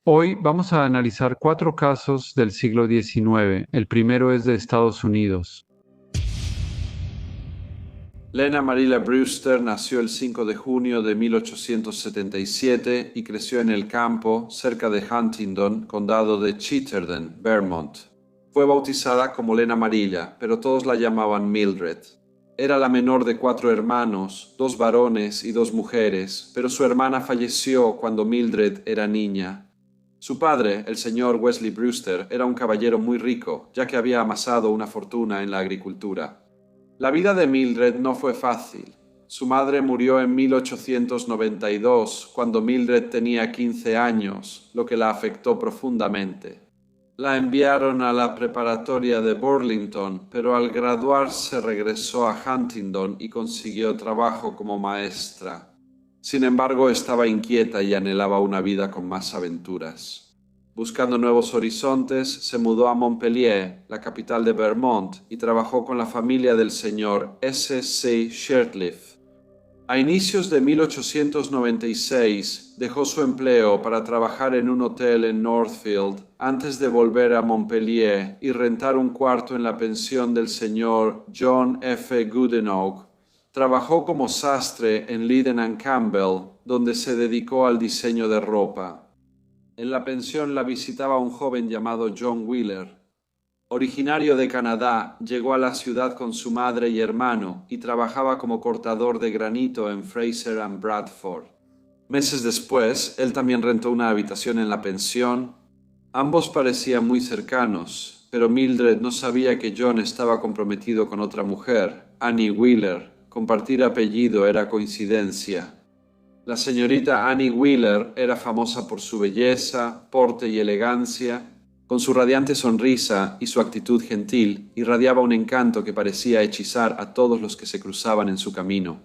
Hoy vamos a analizar cuatro casos del siglo XIX. El primero es de Estados Unidos. Lena Marilla Brewster nació el 5 de junio de 1877 y creció en el campo cerca de Huntingdon, condado de Chittenden, Vermont. Fue bautizada como Lena Marilla, pero todos la llamaban Mildred. Era la menor de 4 hermanos, 2 varones y 2 mujeres, pero su hermana falleció cuando Mildred era niña. Su padre, el señor Wesley Brewster, era un caballero muy rico, ya que había amasado una fortuna en la agricultura. La vida de Mildred no fue fácil. Su madre murió en 1892, cuando Mildred tenía 15 años, lo que la afectó profundamente. La enviaron a la preparatoria de Burlington, pero al graduarse regresó a Huntingdon y consiguió trabajo como maestra. Sin embargo, estaba inquieta y anhelaba una vida con más aventuras. Buscando nuevos horizontes, se mudó a Montpelier, la capital de Vermont, y trabajó con la familia del señor S. C. Shirtliff. A inicios de 1896 dejó su empleo para trabajar en un hotel en Northfield antes de volver a Montpelier y rentar un cuarto en la pensión del señor John F. Goodenough. Trabajó como sastre en Leiden and Campbell, donde se dedicó al diseño de ropa. En la pensión la visitaba un joven llamado John Wheeler. Originario de Canadá, llegó a la ciudad con su madre y hermano y trabajaba como cortador de granito en Fraser and Bradford. Meses después, él también rentó una habitación en la pensión. Ambos parecían muy cercanos, pero Mildred no sabía que John estaba comprometido con otra mujer, Annie Wheeler. Compartir apellido era coincidencia. La señorita Annie Wheeler era famosa por su belleza, porte y elegancia. Con su radiante sonrisa y su actitud gentil, irradiaba un encanto que parecía hechizar a todos los que se cruzaban en su camino.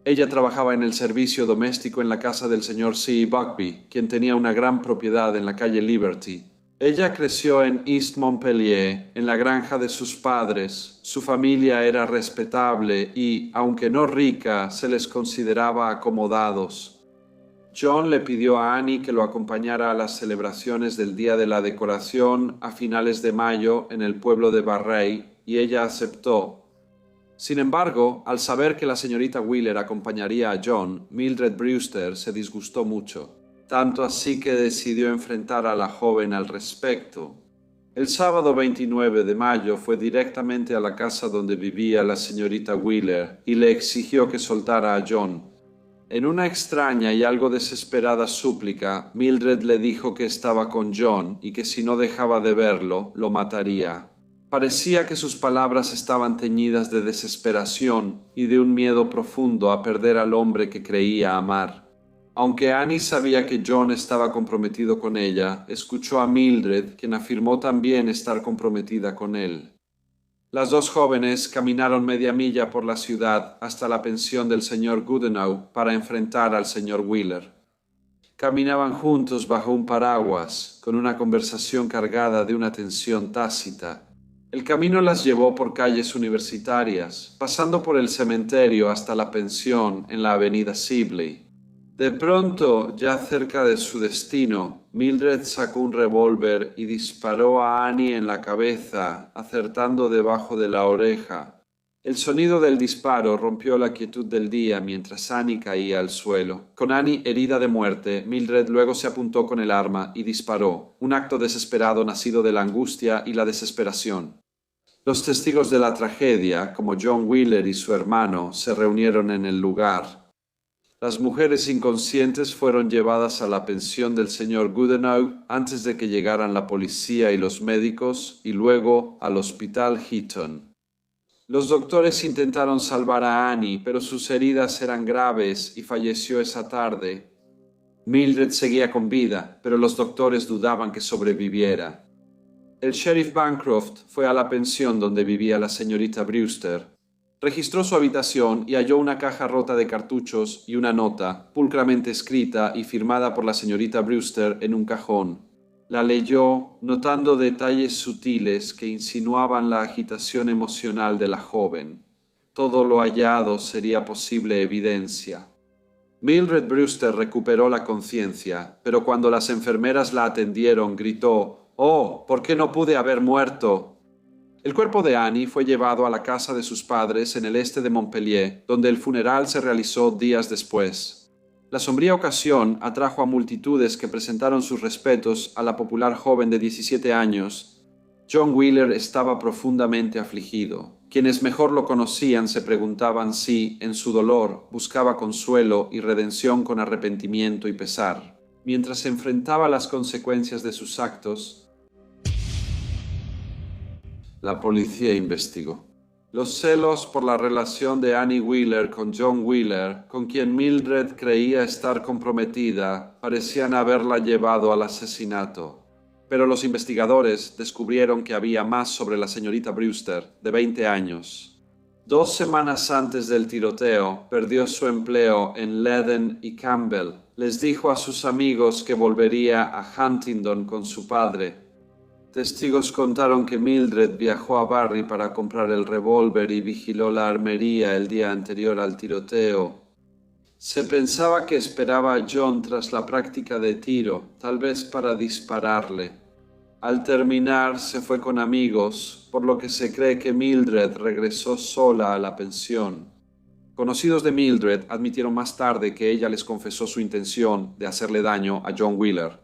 Ella trabajaba en el servicio doméstico en la casa del señor C. Buckby, quien tenía una gran propiedad en la calle Liberty. Ella creció en East Montpelier, en la granja de sus padres. Su familia era respetable y, aunque no rica, se les consideraba acomodados. John le pidió a Annie que lo acompañara a las celebraciones del Día de la Decoración a finales de mayo en el pueblo de Barray, y ella aceptó. Sin embargo, al saber que la señorita Wheeler acompañaría a John, Mildred Brewster se disgustó mucho, tanto así que decidió enfrentar a la joven al respecto. El sábado 29 de mayo fue directamente a la casa donde vivía la señorita Wheeler y le exigió que soltara a John. En una extraña y algo desesperada súplica, Mildred le dijo que estaba con John y que si no dejaba de verlo, lo mataría. Parecía que sus palabras estaban teñidas de desesperación y de un miedo profundo a perder al hombre que creía amar. Aunque Annie sabía que John estaba comprometido con ella, escuchó a Mildred, quien afirmó también estar comprometida con él. Las dos jóvenes caminaron media milla por la ciudad hasta la pensión del señor Goodenough para enfrentar al señor Wheeler. Caminaban juntos bajo un paraguas, con una conversación cargada de una tensión tácita. El camino las llevó por calles universitarias, pasando por el cementerio hasta la pensión en la avenida Sibley. De pronto, ya cerca de su destino, Mildred sacó un revólver y disparó a Annie en la cabeza, acertando debajo de la oreja. El sonido del disparo rompió la quietud del día mientras Annie caía al suelo. Con Annie herida de muerte, Mildred luego se apuntó con el arma y disparó, un acto desesperado nacido de la angustia y la desesperación. Los testigos de la tragedia, como John Wheeler y su hermano, se reunieron en el lugar. Las mujeres inconscientes fueron llevadas a la pensión del señor Goodenough antes de que llegaran la policía y los médicos, y luego al hospital Heaton. Los doctores intentaron salvar a Annie, pero sus heridas eran graves y falleció esa tarde. Mildred seguía con vida, pero los doctores dudaban que sobreviviera. El sheriff Bancroft fue a la pensión donde vivía la señorita Brewster. Registró su habitación y halló una caja rota de cartuchos y una nota, pulcramente escrita y firmada por la señorita Brewster en un cajón. La leyó, notando detalles sutiles que insinuaban la agitación emocional de la joven. Todo lo hallado sería posible evidencia. Mildred Brewster recuperó la conciencia, pero cuando las enfermeras la atendieron, gritó: «¡Oh! ¿Por qué no pude haber muerto?». El cuerpo de Annie fue llevado a la casa de sus padres en el este de Montpellier, donde el funeral se realizó días después. La sombría ocasión atrajo a multitudes que presentaron sus respetos a la popular joven de 17 años. John Wheeler estaba profundamente afligido. Quienes mejor lo conocían se preguntaban si, en su dolor, buscaba consuelo y redención con arrepentimiento y pesar. Mientras se enfrentaba a las consecuencias de sus actos, la policía investigó. Los celos por la relación de Annie Wheeler con John Wheeler, con quien Mildred creía estar comprometida, parecían haberla llevado al asesinato. Pero los investigadores descubrieron que había más sobre la señorita Brewster, de 20 años. 2 semanas antes del tiroteo, perdió su empleo en Leden y Campbell. Les dijo a sus amigos que volvería a Huntingdon con su padre. Testigos contaron que Mildred viajó a Barry para comprar el revólver y vigiló la armería el día anterior al tiroteo. Se pensaba que esperaba a John tras la práctica de tiro, tal vez para dispararle. Al terminar, se fue con amigos, por lo que se cree que Mildred regresó sola a la pensión. Conocidos de Mildred admitieron más tarde que ella les confesó su intención de hacerle daño a John Wheeler.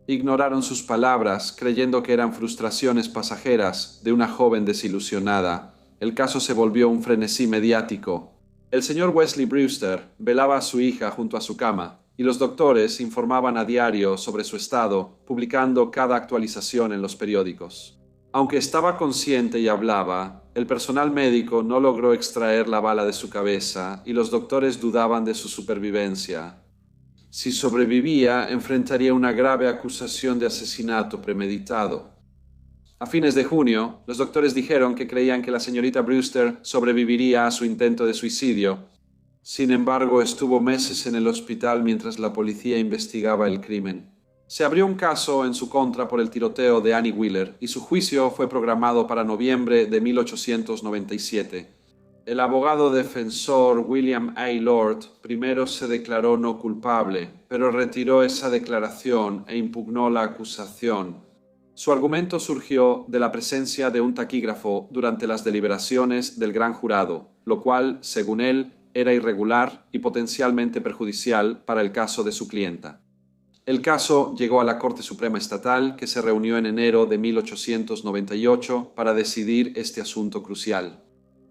Ignoraron sus palabras, creyendo que eran frustraciones pasajeras de una joven desilusionada. El caso se volvió un frenesí mediático. El señor Wesley Brewster velaba a su hija junto a su cama, y los doctores informaban a diario sobre su estado, publicando cada actualización en los periódicos. Aunque estaba consciente y hablaba, el personal médico no logró extraer la bala de su cabeza, y los doctores dudaban de su supervivencia. Si sobrevivía, enfrentaría una grave acusación de asesinato premeditado. A fines de junio, los doctores dijeron que creían que la señorita Brewster sobreviviría a su intento de suicidio. Sin embargo, estuvo meses en el hospital mientras la policía investigaba el crimen. Se abrió un caso en su contra por el tiroteo de Annie Wheeler y su juicio fue programado para noviembre de 1897. El abogado defensor William A. Lord primero se declaró no culpable, pero retiró esa declaración e impugnó la acusación. Su argumento surgió de la presencia de un taquígrafo durante las deliberaciones del gran jurado, lo cual, según él, era irregular y potencialmente perjudicial para el caso de su clienta. El caso llegó a la Corte Suprema Estatal, que se reunió en enero de 1898 para decidir este asunto crucial.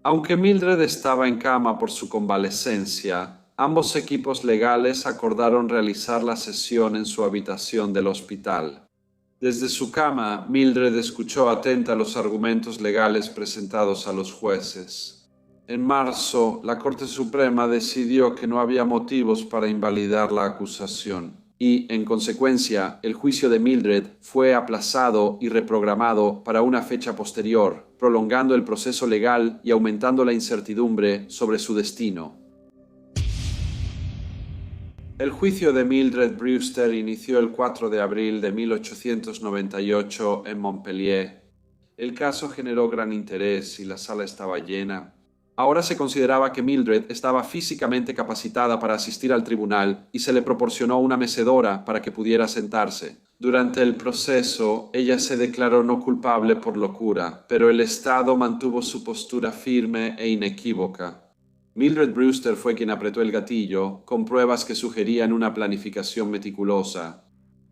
Aunque Mildred estaba en cama por su convalecencia, ambos equipos legales acordaron realizar la sesión en su habitación del hospital. Desde su cama, Mildred escuchó atenta los argumentos legales presentados a los jueces. En marzo, la Corte Suprema decidió que no había motivos para invalidar la acusación y, en consecuencia, el juicio de Mildred fue aplazado y reprogramado para una fecha posterior, prolongando el proceso legal y aumentando la incertidumbre sobre su destino. El juicio de Mildred Brewster inició el 4 de abril de 1898 en Montpellier. El caso generó gran interés y la sala estaba llena. Ahora se consideraba que Mildred estaba físicamente capacitada para asistir al tribunal y se le proporcionó una mecedora para que pudiera sentarse. Durante el proceso, ella se declaró no culpable por locura, pero el Estado mantuvo su postura firme e inequívoca. Mildred Brewster fue quien apretó el gatillo, con pruebas que sugerían una planificación meticulosa.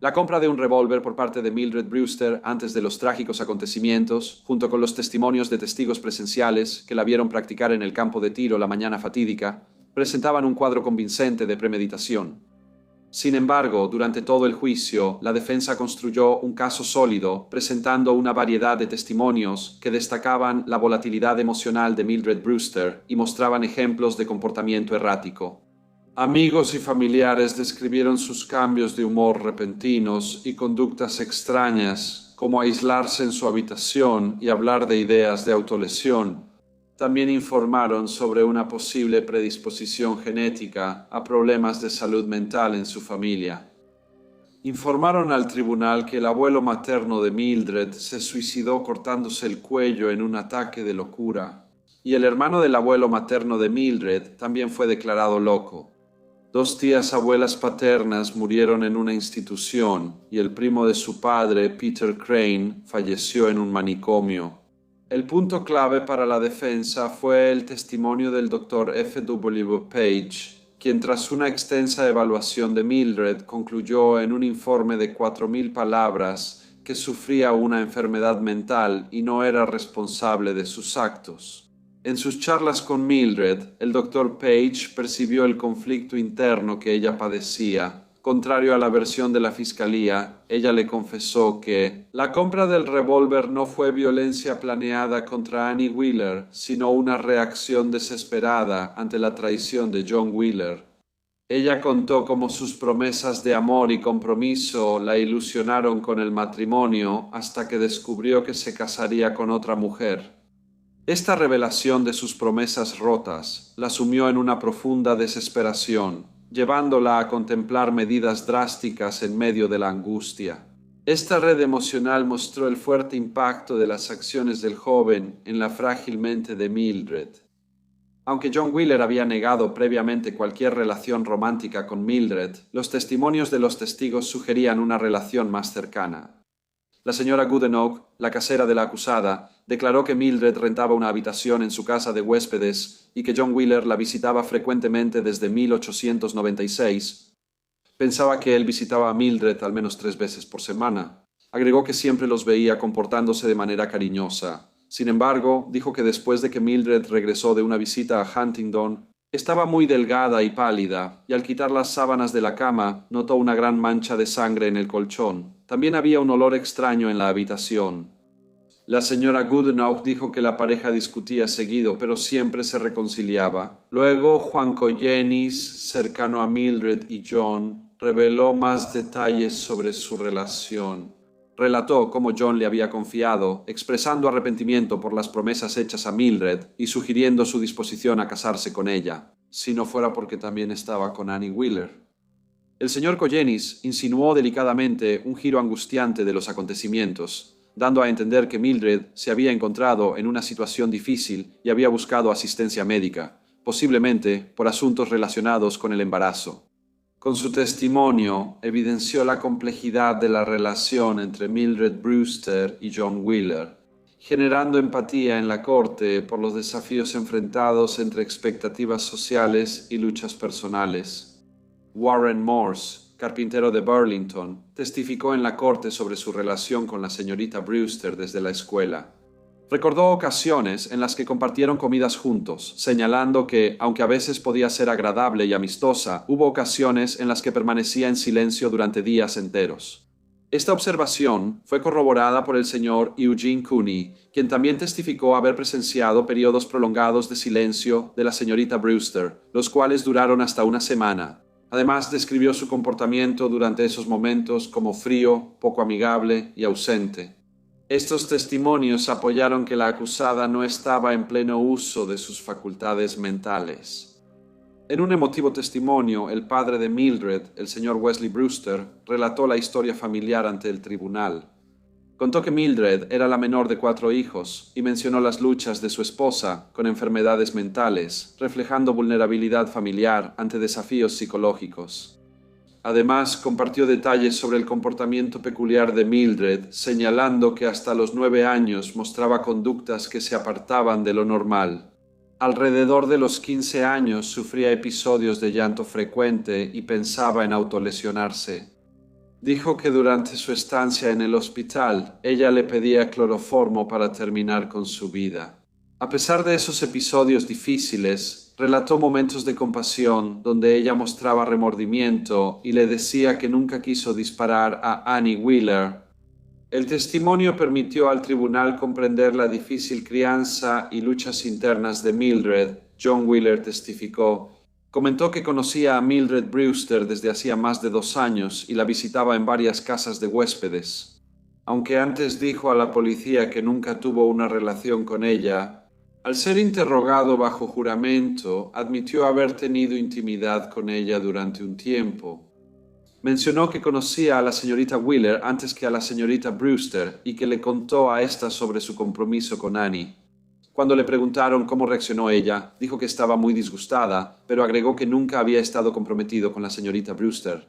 La compra de un revólver por parte de Mildred Brewster antes de los trágicos acontecimientos, junto con los testimonios de testigos presenciales que la vieron practicar en el campo de tiro la mañana fatídica, presentaban un cuadro convincente de premeditación. Sin embargo, durante todo el juicio, la defensa construyó un caso sólido, presentando una variedad de testimonios que destacaban la volatilidad emocional de Mildred Brewster y mostraban ejemplos de comportamiento errático. Amigos y familiares describieron sus cambios de humor repentinos y conductas extrañas, como aislarse en su habitación y hablar de ideas de autolesión. También informaron sobre una posible predisposición genética a problemas de salud mental en su familia. Informaron al tribunal que el abuelo materno de Mildred se suicidó cortándose el cuello en un ataque de locura, y el hermano del abuelo materno de Mildred también fue declarado loco. Dos tías abuelas paternas murieron en una institución y el primo de su padre, Peter Crane, falleció en un manicomio. El punto clave para la defensa fue el testimonio del Dr. F. W. Page, quien tras una extensa evaluación de Mildred concluyó en un informe de 4.000 palabras que sufría una enfermedad mental y no era responsable de sus actos. En sus charlas con Mildred, el Dr. Page percibió el conflicto interno que ella padecía. Contrario a la versión de la fiscalía, ella le confesó que la compra del revólver no fue violencia planeada contra Annie Wheeler, sino una reacción desesperada ante la traición de John Wheeler. Ella contó cómo sus promesas de amor y compromiso la ilusionaron con el matrimonio hasta que descubrió que se casaría con otra mujer. Esta revelación de sus promesas rotas la sumió en una profunda desesperación, llevándola a contemplar medidas drásticas en medio de la angustia. Esta red emocional mostró el fuerte impacto de las acciones del joven en la frágil mente de Mildred. Aunque John Wheeler había negado previamente cualquier relación romántica con Mildred, los testimonios de los testigos sugerían una relación más cercana. La señora Goodenough, la casera de la acusada, declaró que Mildred rentaba una habitación en su casa de huéspedes y que John Wheeler la visitaba frecuentemente desde 1896. Pensaba que él visitaba a Mildred al menos 3 veces por semana. Agregó que siempre los veía comportándose de manera cariñosa. Sin embargo, dijo que después de que Mildred regresó de una visita a Huntingdon, estaba muy delgada y pálida, y al quitar las sábanas de la cama, notó una gran mancha de sangre en el colchón. También había un olor extraño en la habitación. La señora Goodenough dijo que la pareja discutía seguido, pero siempre se reconciliaba. Luego, Juan Collenis, cercano a Mildred y John, reveló más detalles sobre su relación. Relató cómo John le había confiado, expresando arrepentimiento por las promesas hechas a Mildred y sugiriendo su disposición a casarse con ella, si no fuera porque también estaba con Annie Wheeler. El señor Collenis insinuó delicadamente un giro angustiante de los acontecimientos, dando a entender que Mildred se había encontrado en una situación difícil y había buscado asistencia médica, posiblemente por asuntos relacionados con el embarazo. Con su testimonio, evidenció la complejidad de la relación entre Mildred Brewster y John Wheeler, generando empatía en la corte por los desafíos enfrentados entre expectativas sociales y luchas personales. Warren Morse, carpintero de Burlington, testificó en la corte sobre su relación con la señorita Brewster desde la escuela. Recordó ocasiones en las que compartieron comidas juntos, señalando que, aunque a veces podía ser agradable y amistosa, hubo ocasiones en las que permanecía en silencio durante días enteros. Esta observación fue corroborada por el señor Eugene Cooney, quien también testificó haber presenciado periodos prolongados de silencio de la señorita Brewster, los cuales duraron hasta una semana. Además, describió su comportamiento durante esos momentos como frío, poco amigable y ausente. Estos testimonios apoyaron que la acusada no estaba en pleno uso de sus facultades mentales. En un emotivo testimonio, el padre de Mildred, el señor Wesley Brewster, relató la historia familiar ante el tribunal. Contó que Mildred era la menor de 4 hijos y mencionó las luchas de su esposa con enfermedades mentales, reflejando vulnerabilidad familiar ante desafíos psicológicos. Además, compartió detalles sobre el comportamiento peculiar de Mildred, señalando que hasta los 9 años mostraba conductas que se apartaban de lo normal. Alrededor de los 15 años sufría episodios de llanto frecuente y pensaba en autolesionarse. Dijo que durante su estancia en el hospital, ella le pedía cloroformo para terminar con su vida. A pesar de esos episodios difíciles, relató momentos de compasión donde ella mostraba remordimiento y le decía que nunca quiso disparar a Annie Wheeler. El testimonio permitió al tribunal comprender la difícil crianza y luchas internas de Mildred. John Wheeler testificó. Comentó que conocía a Mildred Brewster desde hacía más de 2 años y la visitaba en varias casas de huéspedes. Aunque antes dijo a la policía que nunca tuvo una relación con ella, al ser interrogado bajo juramento, admitió haber tenido intimidad con ella durante un tiempo. Mencionó que conocía a la señorita Wheeler antes que a la señorita Brewster y que le contó a ésta sobre su compromiso con Annie. Cuando le preguntaron cómo reaccionó ella, dijo que estaba muy disgustada, pero agregó que nunca había estado comprometido con la señorita Brewster.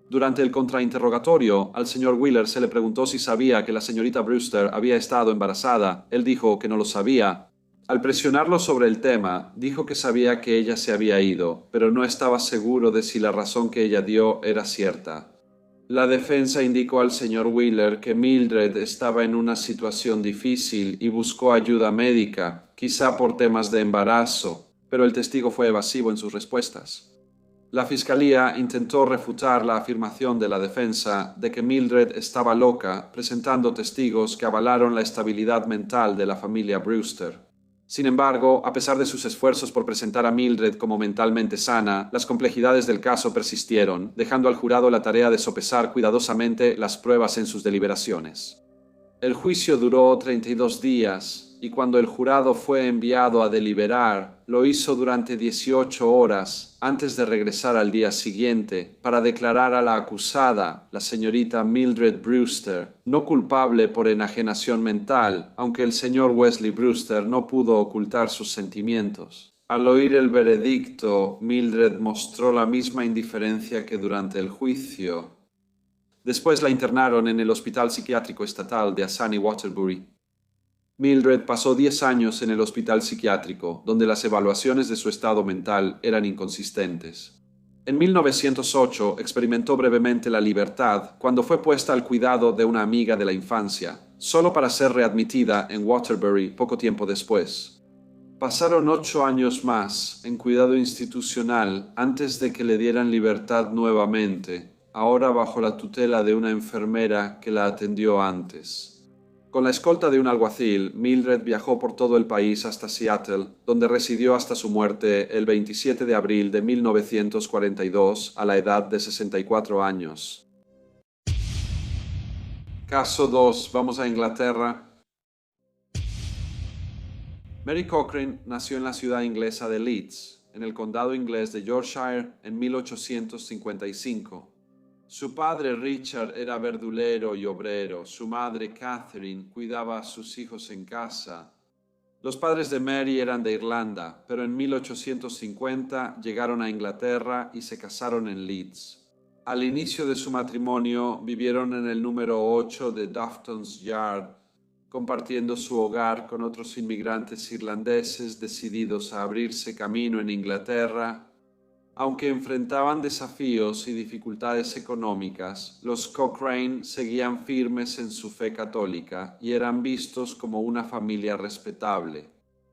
Durante el contrainterrogatorio, al señor Wheeler se le preguntó si sabía que la señorita Brewster había estado embarazada. Él dijo que no lo sabía. Al presionarlo sobre el tema, dijo que sabía que ella se había ido, pero no estaba seguro de si la razón que ella dio era cierta. La defensa indicó al señor Wheeler que Mildred estaba en una situación difícil y buscó ayuda médica, quizá por temas de embarazo, pero el testigo fue evasivo en sus respuestas. La fiscalía intentó refutar la afirmación de la defensa de que Mildred estaba loca, presentando testigos que avalaron la estabilidad mental de la familia Brewster. Sin embargo, a pesar de sus esfuerzos por presentar a Mildred como mentalmente sana, las complejidades del caso persistieron, dejando al jurado la tarea de sopesar cuidadosamente las pruebas en sus deliberaciones. El juicio duró 32 días y cuando el jurado fue enviado a deliberar, lo hizo durante 18 horas antes de regresar al día siguiente para declarar a la acusada, la señorita Mildred Brewster, no culpable por enajenación mental, aunque el señor Wesley Brewster no pudo ocultar sus sentimientos. Al oír el veredicto, Mildred mostró la misma indiferencia que durante el juicio. Después la internaron en el Hospital Psiquiátrico Estatal de Asani Waterbury. Mildred pasó 10 años en el hospital psiquiátrico, donde las evaluaciones de su estado mental eran inconsistentes. En 1908 experimentó brevemente la libertad cuando fue puesta al cuidado de una amiga de la infancia, solo para ser readmitida en Waterbury poco tiempo después. Pasaron 8 años más en cuidado institucional antes de que le dieran libertad nuevamente, ahora bajo la tutela de una enfermera que la atendió antes. Con la escolta de un alguacil, Mildred viajó por todo el país hasta Seattle, donde residió hasta su muerte el 27 de abril de 1942 a la edad de 64 años. Caso 2. Vamos a Inglaterra. Mary Cochrane nació en la ciudad inglesa de Leeds, en el condado inglés de Yorkshire, en 1855. Su padre Richard era verdulero y obrero, su madre Catherine cuidaba a sus hijos en casa. Los padres de Mary eran de Irlanda, pero en 1850 llegaron a Inglaterra y se casaron en Leeds. Al inicio de su matrimonio vivieron en el número 8 de Dufton's Yard, compartiendo su hogar con otros inmigrantes irlandeses decididos a abrirse camino en Inglaterra. Aunque enfrentaban desafíos y dificultades económicas, los Cochrane seguían firmes en su fe católica y eran vistos como una familia respetable.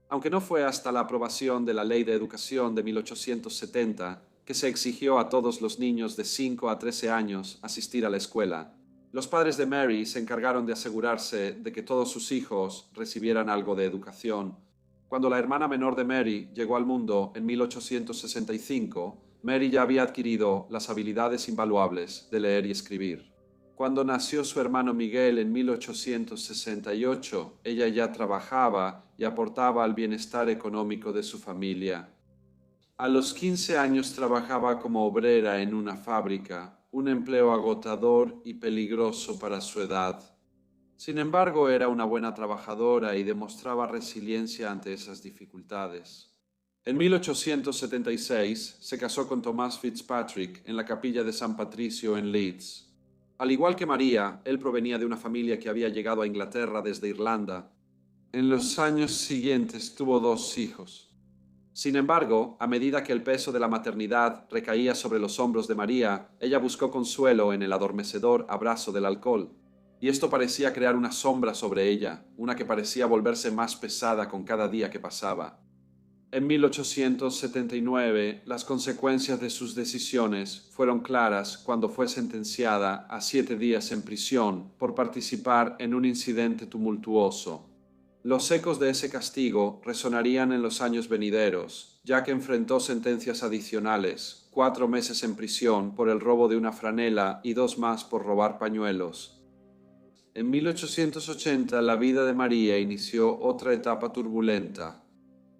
Aunque no fue hasta la aprobación de la Ley de Educación de 1870 que se exigió a todos los niños de 5 a 13 años asistir a la escuela, los padres de Mary se encargaron de asegurarse de que todos sus hijos recibieran algo de educación. Cuando la hermana menor de Mary llegó al mundo en 1865, Mary ya había adquirido las habilidades invaluables de leer y escribir. Cuando nació su hermano Miguel en 1868, ella ya trabajaba y aportaba al bienestar económico de su familia. A los 15 años trabajaba como obrera en una fábrica, un empleo agotador y peligroso para su edad. Sin embargo, era una buena trabajadora y demostraba resiliencia ante esas dificultades. En 1876 se casó con Thomas Fitzpatrick en la capilla de San Patricio en Leeds. Al igual que María, él provenía de una familia que había llegado a Inglaterra desde Irlanda. En los años siguientes tuvo 2 hijos. Sin embargo, a medida que el peso de la maternidad recaía sobre los hombros de María, ella buscó consuelo en el adormecedor abrazo del alcohol. Y esto parecía crear una sombra sobre ella, una que parecía volverse más pesada con cada día que pasaba. En 1879, las consecuencias de sus decisiones fueron claras cuando fue sentenciada a 7 días en prisión por participar en un incidente tumultuoso. Los ecos de ese castigo resonarían en los años venideros, ya que enfrentó sentencias adicionales, 4 meses en prisión por el robo de una franela y 2 más por robar pañuelos. En 1880 la vida de María inició otra etapa turbulenta.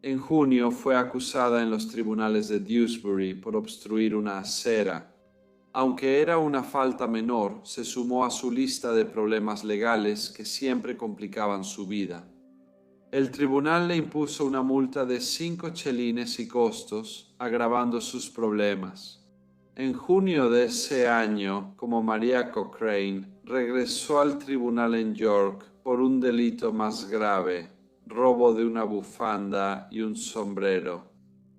En junio fue acusada en los tribunales de Dewsbury por obstruir una acera. Aunque era una falta menor, se sumó a su lista de problemas legales que siempre complicaban su vida. El tribunal le impuso una multa de 5 chelines y costos, agravando sus problemas. En junio de ese año, como María Cochrane, regresó al tribunal en York por un delito más grave, robo de una bufanda y un sombrero.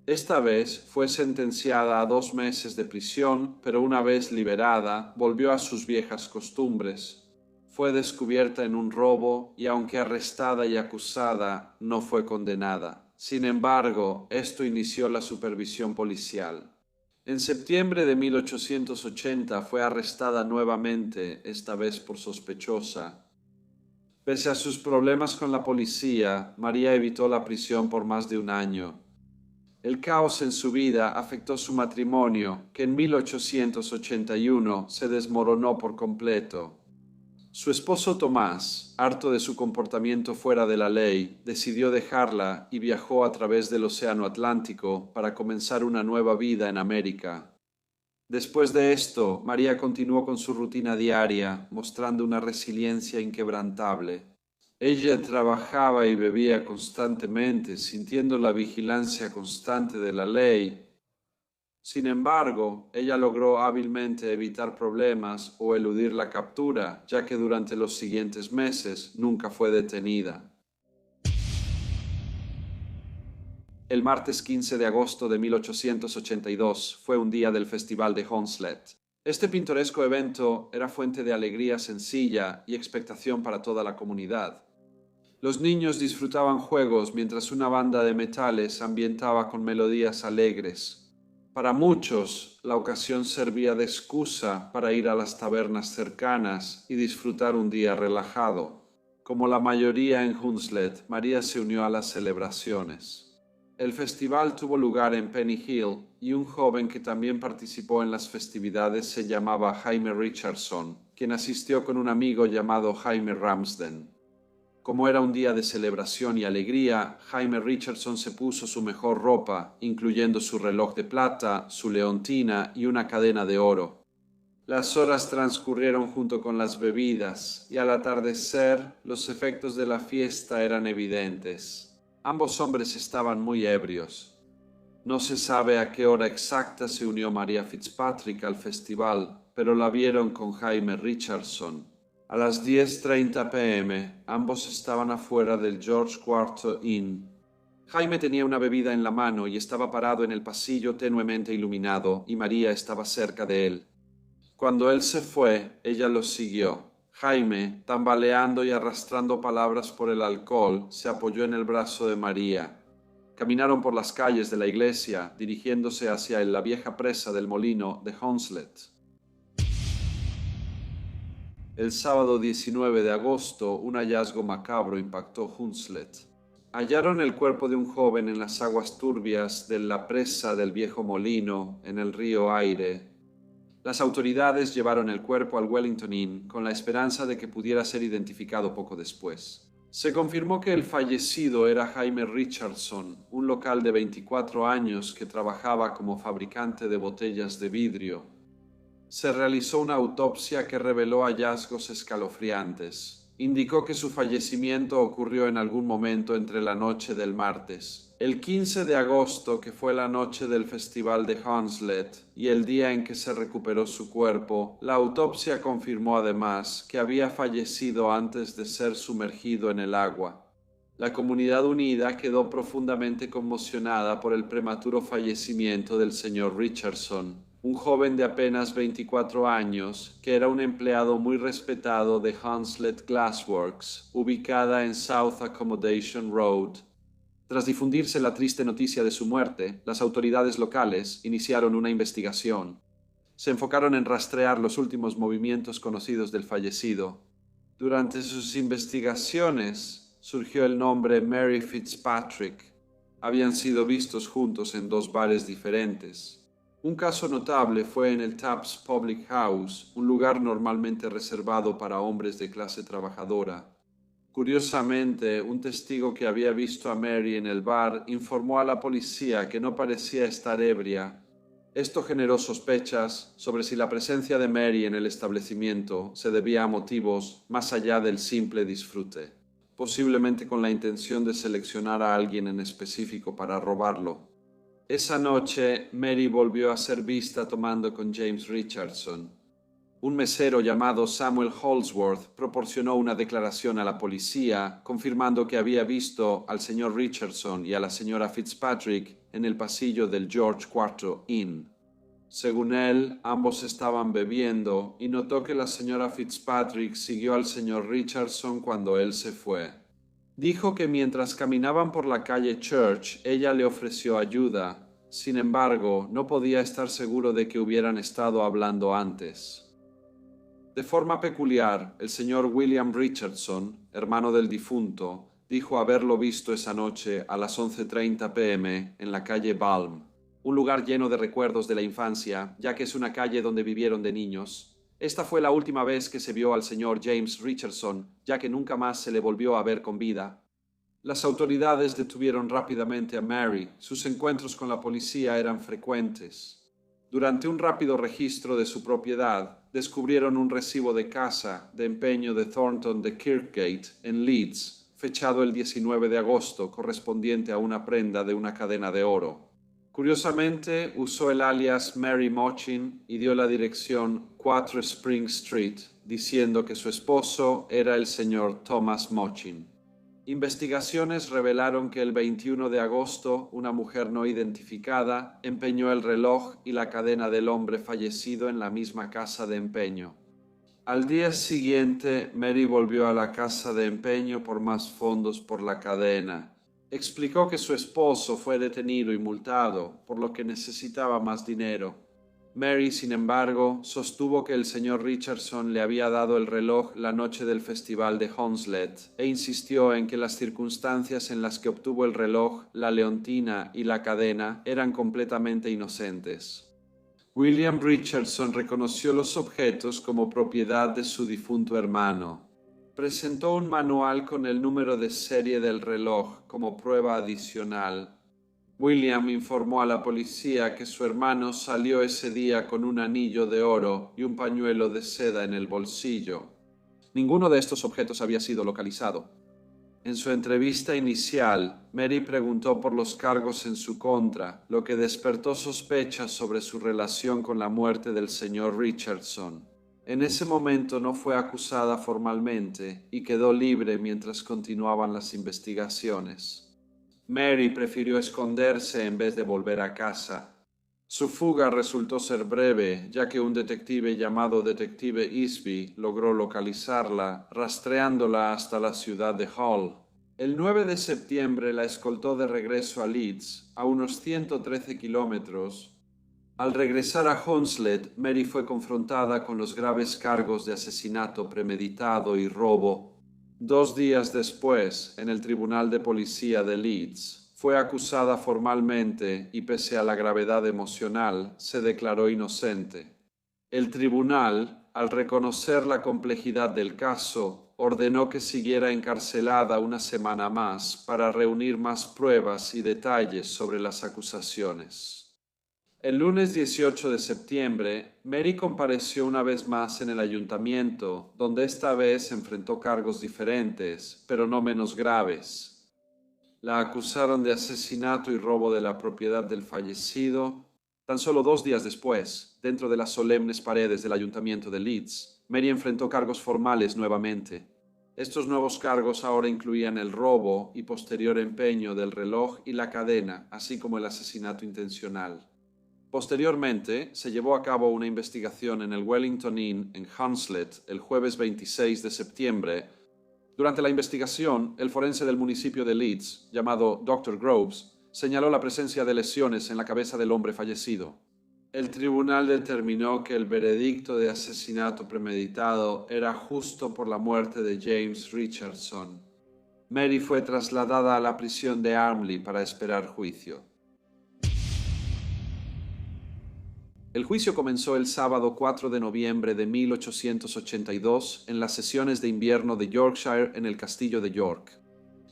Esta vez fue sentenciada a 2 meses de prisión, pero una vez liberada, volvió a sus viejas costumbres. Fue descubierta en un robo y aunque arrestada y acusada, no fue condenada. Sin embargo, esto inició la supervisión policial. En septiembre de 1880 fue arrestada nuevamente, esta vez por sospechosa. Pese a sus problemas con la policía, María evitó la prisión por más de un año. El caos en su vida afectó su matrimonio, que en 1881 se desmoronó por completo. Su esposo Tomás, harto de su comportamiento fuera de la ley, decidió dejarla y viajó a través del Océano Atlántico para comenzar una nueva vida en América. Después de esto, María continuó con su rutina diaria, mostrando una resiliencia inquebrantable. Ella trabajaba y bebía constantemente, sintiendo la vigilancia constante de la ley. Sin embargo, ella logró hábilmente evitar problemas o eludir la captura, ya que durante los siguientes meses nunca fue detenida. El martes 15 de agosto de 1882 fue un día del Festival de Hunslet. Este pintoresco evento era fuente de alegría sencilla y expectación para toda la comunidad. Los niños disfrutaban juegos mientras una banda de metales ambientaba con melodías alegres. Para muchos, la ocasión servía de excusa para ir a las tabernas cercanas y disfrutar un día relajado. Como la mayoría en Hunslet, María se unió a las celebraciones. El festival tuvo lugar en Penny Hill y un joven que también participó en las festividades se llamaba Jaime Richardson, quien asistió con un amigo llamado Jaime Ramsden. Como era un día de celebración y alegría, Jaime Richardson se puso su mejor ropa, incluyendo su reloj de plata, su leontina y una cadena de oro. Las horas transcurrieron junto con las bebidas, y al atardecer los efectos de la fiesta eran evidentes. Ambos hombres estaban muy ebrios. No se sabe a qué hora exacta se unió María Fitzpatrick al festival, pero la vieron con Jaime Richardson. A las 10:30 p.m., ambos estaban afuera del George Quarter Inn. Jaime tenía una bebida en la mano y estaba parado en el pasillo tenuemente iluminado, y María estaba cerca de él. Cuando él se fue, ella lo siguió. Jaime, tambaleando y arrastrando palabras por el alcohol, se apoyó en el brazo de María. Caminaron por las calles de la iglesia, dirigiéndose hacia la vieja presa del molino de Hunslet. El sábado 19 de agosto, un hallazgo macabro impactó Hunslet. Hallaron el cuerpo de un joven en las aguas turbias de la presa del viejo molino, en el río Aire. Las autoridades llevaron el cuerpo al Wellington Inn con la esperanza de que pudiera ser identificado poco después. Se confirmó que el fallecido era Jaime Richardson, un local de 24 años que trabajaba como fabricante de botellas de vidrio. Se realizó una autopsia que reveló hallazgos escalofriantes. Indicó que su fallecimiento ocurrió en algún momento entre la noche del martes, el 15 de agosto, que fue la noche del festival de Hunslet, y el día en que se recuperó su cuerpo. La autopsia confirmó además que había fallecido antes de ser sumergido en el agua. La comunidad unida quedó profundamente conmocionada por el prematuro fallecimiento del señor Richardson, un joven de apenas 24 años, que era un empleado muy respetado de Hunslet Glassworks, ubicada en South Accommodation Road. Tras difundirse la triste noticia de su muerte, las autoridades locales iniciaron una investigación. Se enfocaron en rastrear los últimos movimientos conocidos del fallecido. Durante sus investigaciones surgió el nombre Mary Fitzpatrick. Habían sido vistos juntos en 2 bares diferentes. Un caso notable fue en el Taps Public House, un lugar normalmente reservado para hombres de clase trabajadora. Curiosamente, un testigo que había visto a Mary en el bar informó a la policía que no parecía estar ebria. Esto generó sospechas sobre si la presencia de Mary en el establecimiento se debía a motivos más allá del simple disfrute. posiblemente con la intención de seleccionar a alguien en específico para robarlo. Esa noche, Mary volvió a ser vista tomando con James Richardson. Un mesero llamado Samuel Holdsworth proporcionó una declaración a la policía, confirmando que había visto al señor Richardson y a la señora Fitzpatrick en el pasillo del George IV Inn. Según él, ambos estaban bebiendo y notó que la señora Fitzpatrick siguió al señor Richardson cuando él se fue. Dijo que mientras caminaban por la calle Church, ella le ofreció ayuda. Sin embargo, no podía estar seguro de que hubieran estado hablando antes. De forma peculiar, el señor William Richardson, hermano del difunto, dijo haberlo visto esa noche a las 11:30 p.m. en la calle Balm, un lugar lleno de recuerdos de la infancia, ya que es una calle donde vivieron de niños. Esta fue la última vez que se vio al señor James Richardson, ya que nunca más se le volvió a ver con vida. Las autoridades detuvieron rápidamente a Mary. Sus encuentros con la policía eran frecuentes. Durante un rápido registro de su propiedad, descubrieron un recibo de casa de empeño de Thornton de Kirkgate, en Leeds, fechado el 19 de agosto, correspondiente a una prenda de una cadena de oro. Curiosamente, usó el alias Mary Mochin y dio la dirección 4 Spring Street, diciendo que su esposo era el señor Thomas Mochin. Investigaciones revelaron que el 21 de agosto una mujer no identificada empeñó el reloj y la cadena del hombre fallecido en la misma casa de empeño. Al día siguiente, Mary volvió a la casa de empeño por más fondos por la cadena. Explicó que su esposo fue detenido y multado, por lo que necesitaba más dinero. Mary, sin embargo, sostuvo que el señor Richardson le había dado el reloj la noche del festival de Hounslet e insistió en que las circunstancias en las que obtuvo el reloj, la leontina y la cadena eran completamente inocentes. William Richardson reconoció los objetos como propiedad de su difunto hermano. Presentó un manual con el número de serie del reloj como prueba adicional. William informó a la policía que su hermano salió ese día con un anillo de oro y un pañuelo de seda en el bolsillo. Ninguno de estos objetos había sido localizado. En su entrevista inicial, Mary preguntó por los cargos en su contra, lo que despertó sospechas sobre su relación con la muerte del señor Richardson. En ese momento no fue acusada formalmente y quedó libre mientras continuaban las investigaciones. Mary prefirió esconderse en vez de volver a casa. Su fuga resultó ser breve, ya que un detective llamado Detective Easby logró localizarla, rastreándola hasta la ciudad de Hull. El 9 de septiembre la escoltó de regreso a Leeds, a unos 113 kilómetros. Al regresar a Hounslet, Mary fue confrontada con los graves cargos de asesinato premeditado y robo. 2 días después, en el Tribunal de Policía de Leeds, fue acusada formalmente y pese a la gravedad emocional, se declaró inocente. El tribunal, al reconocer la complejidad del caso, ordenó que siguiera encarcelada una semana más para reunir más pruebas y detalles sobre las acusaciones. El lunes 18 de septiembre, Mary compareció una vez más en el ayuntamiento, donde esta vez enfrentó cargos diferentes, pero no menos graves. La acusaron de asesinato y robo de la propiedad del fallecido. Tan solo 2 días después, dentro de las solemnes paredes del ayuntamiento de Leeds, Mary enfrentó cargos formales nuevamente. Estos nuevos cargos ahora incluían el robo y posterior empeño del reloj y la cadena, así como el asesinato intencional. Posteriormente, se llevó a cabo una investigación en el Wellington Inn en Hounslet el jueves 26 de septiembre. Durante la investigación, el forense del municipio de Leeds, llamado Dr. Groves, señaló la presencia de lesiones en la cabeza del hombre fallecido. El tribunal determinó que el veredicto de asesinato premeditado era justo por la muerte de James Richardson. Mary fue trasladada a la prisión de Armley para esperar juicio. El juicio comenzó el sábado 4 de noviembre de 1882 en las sesiones de invierno de Yorkshire en el castillo de York.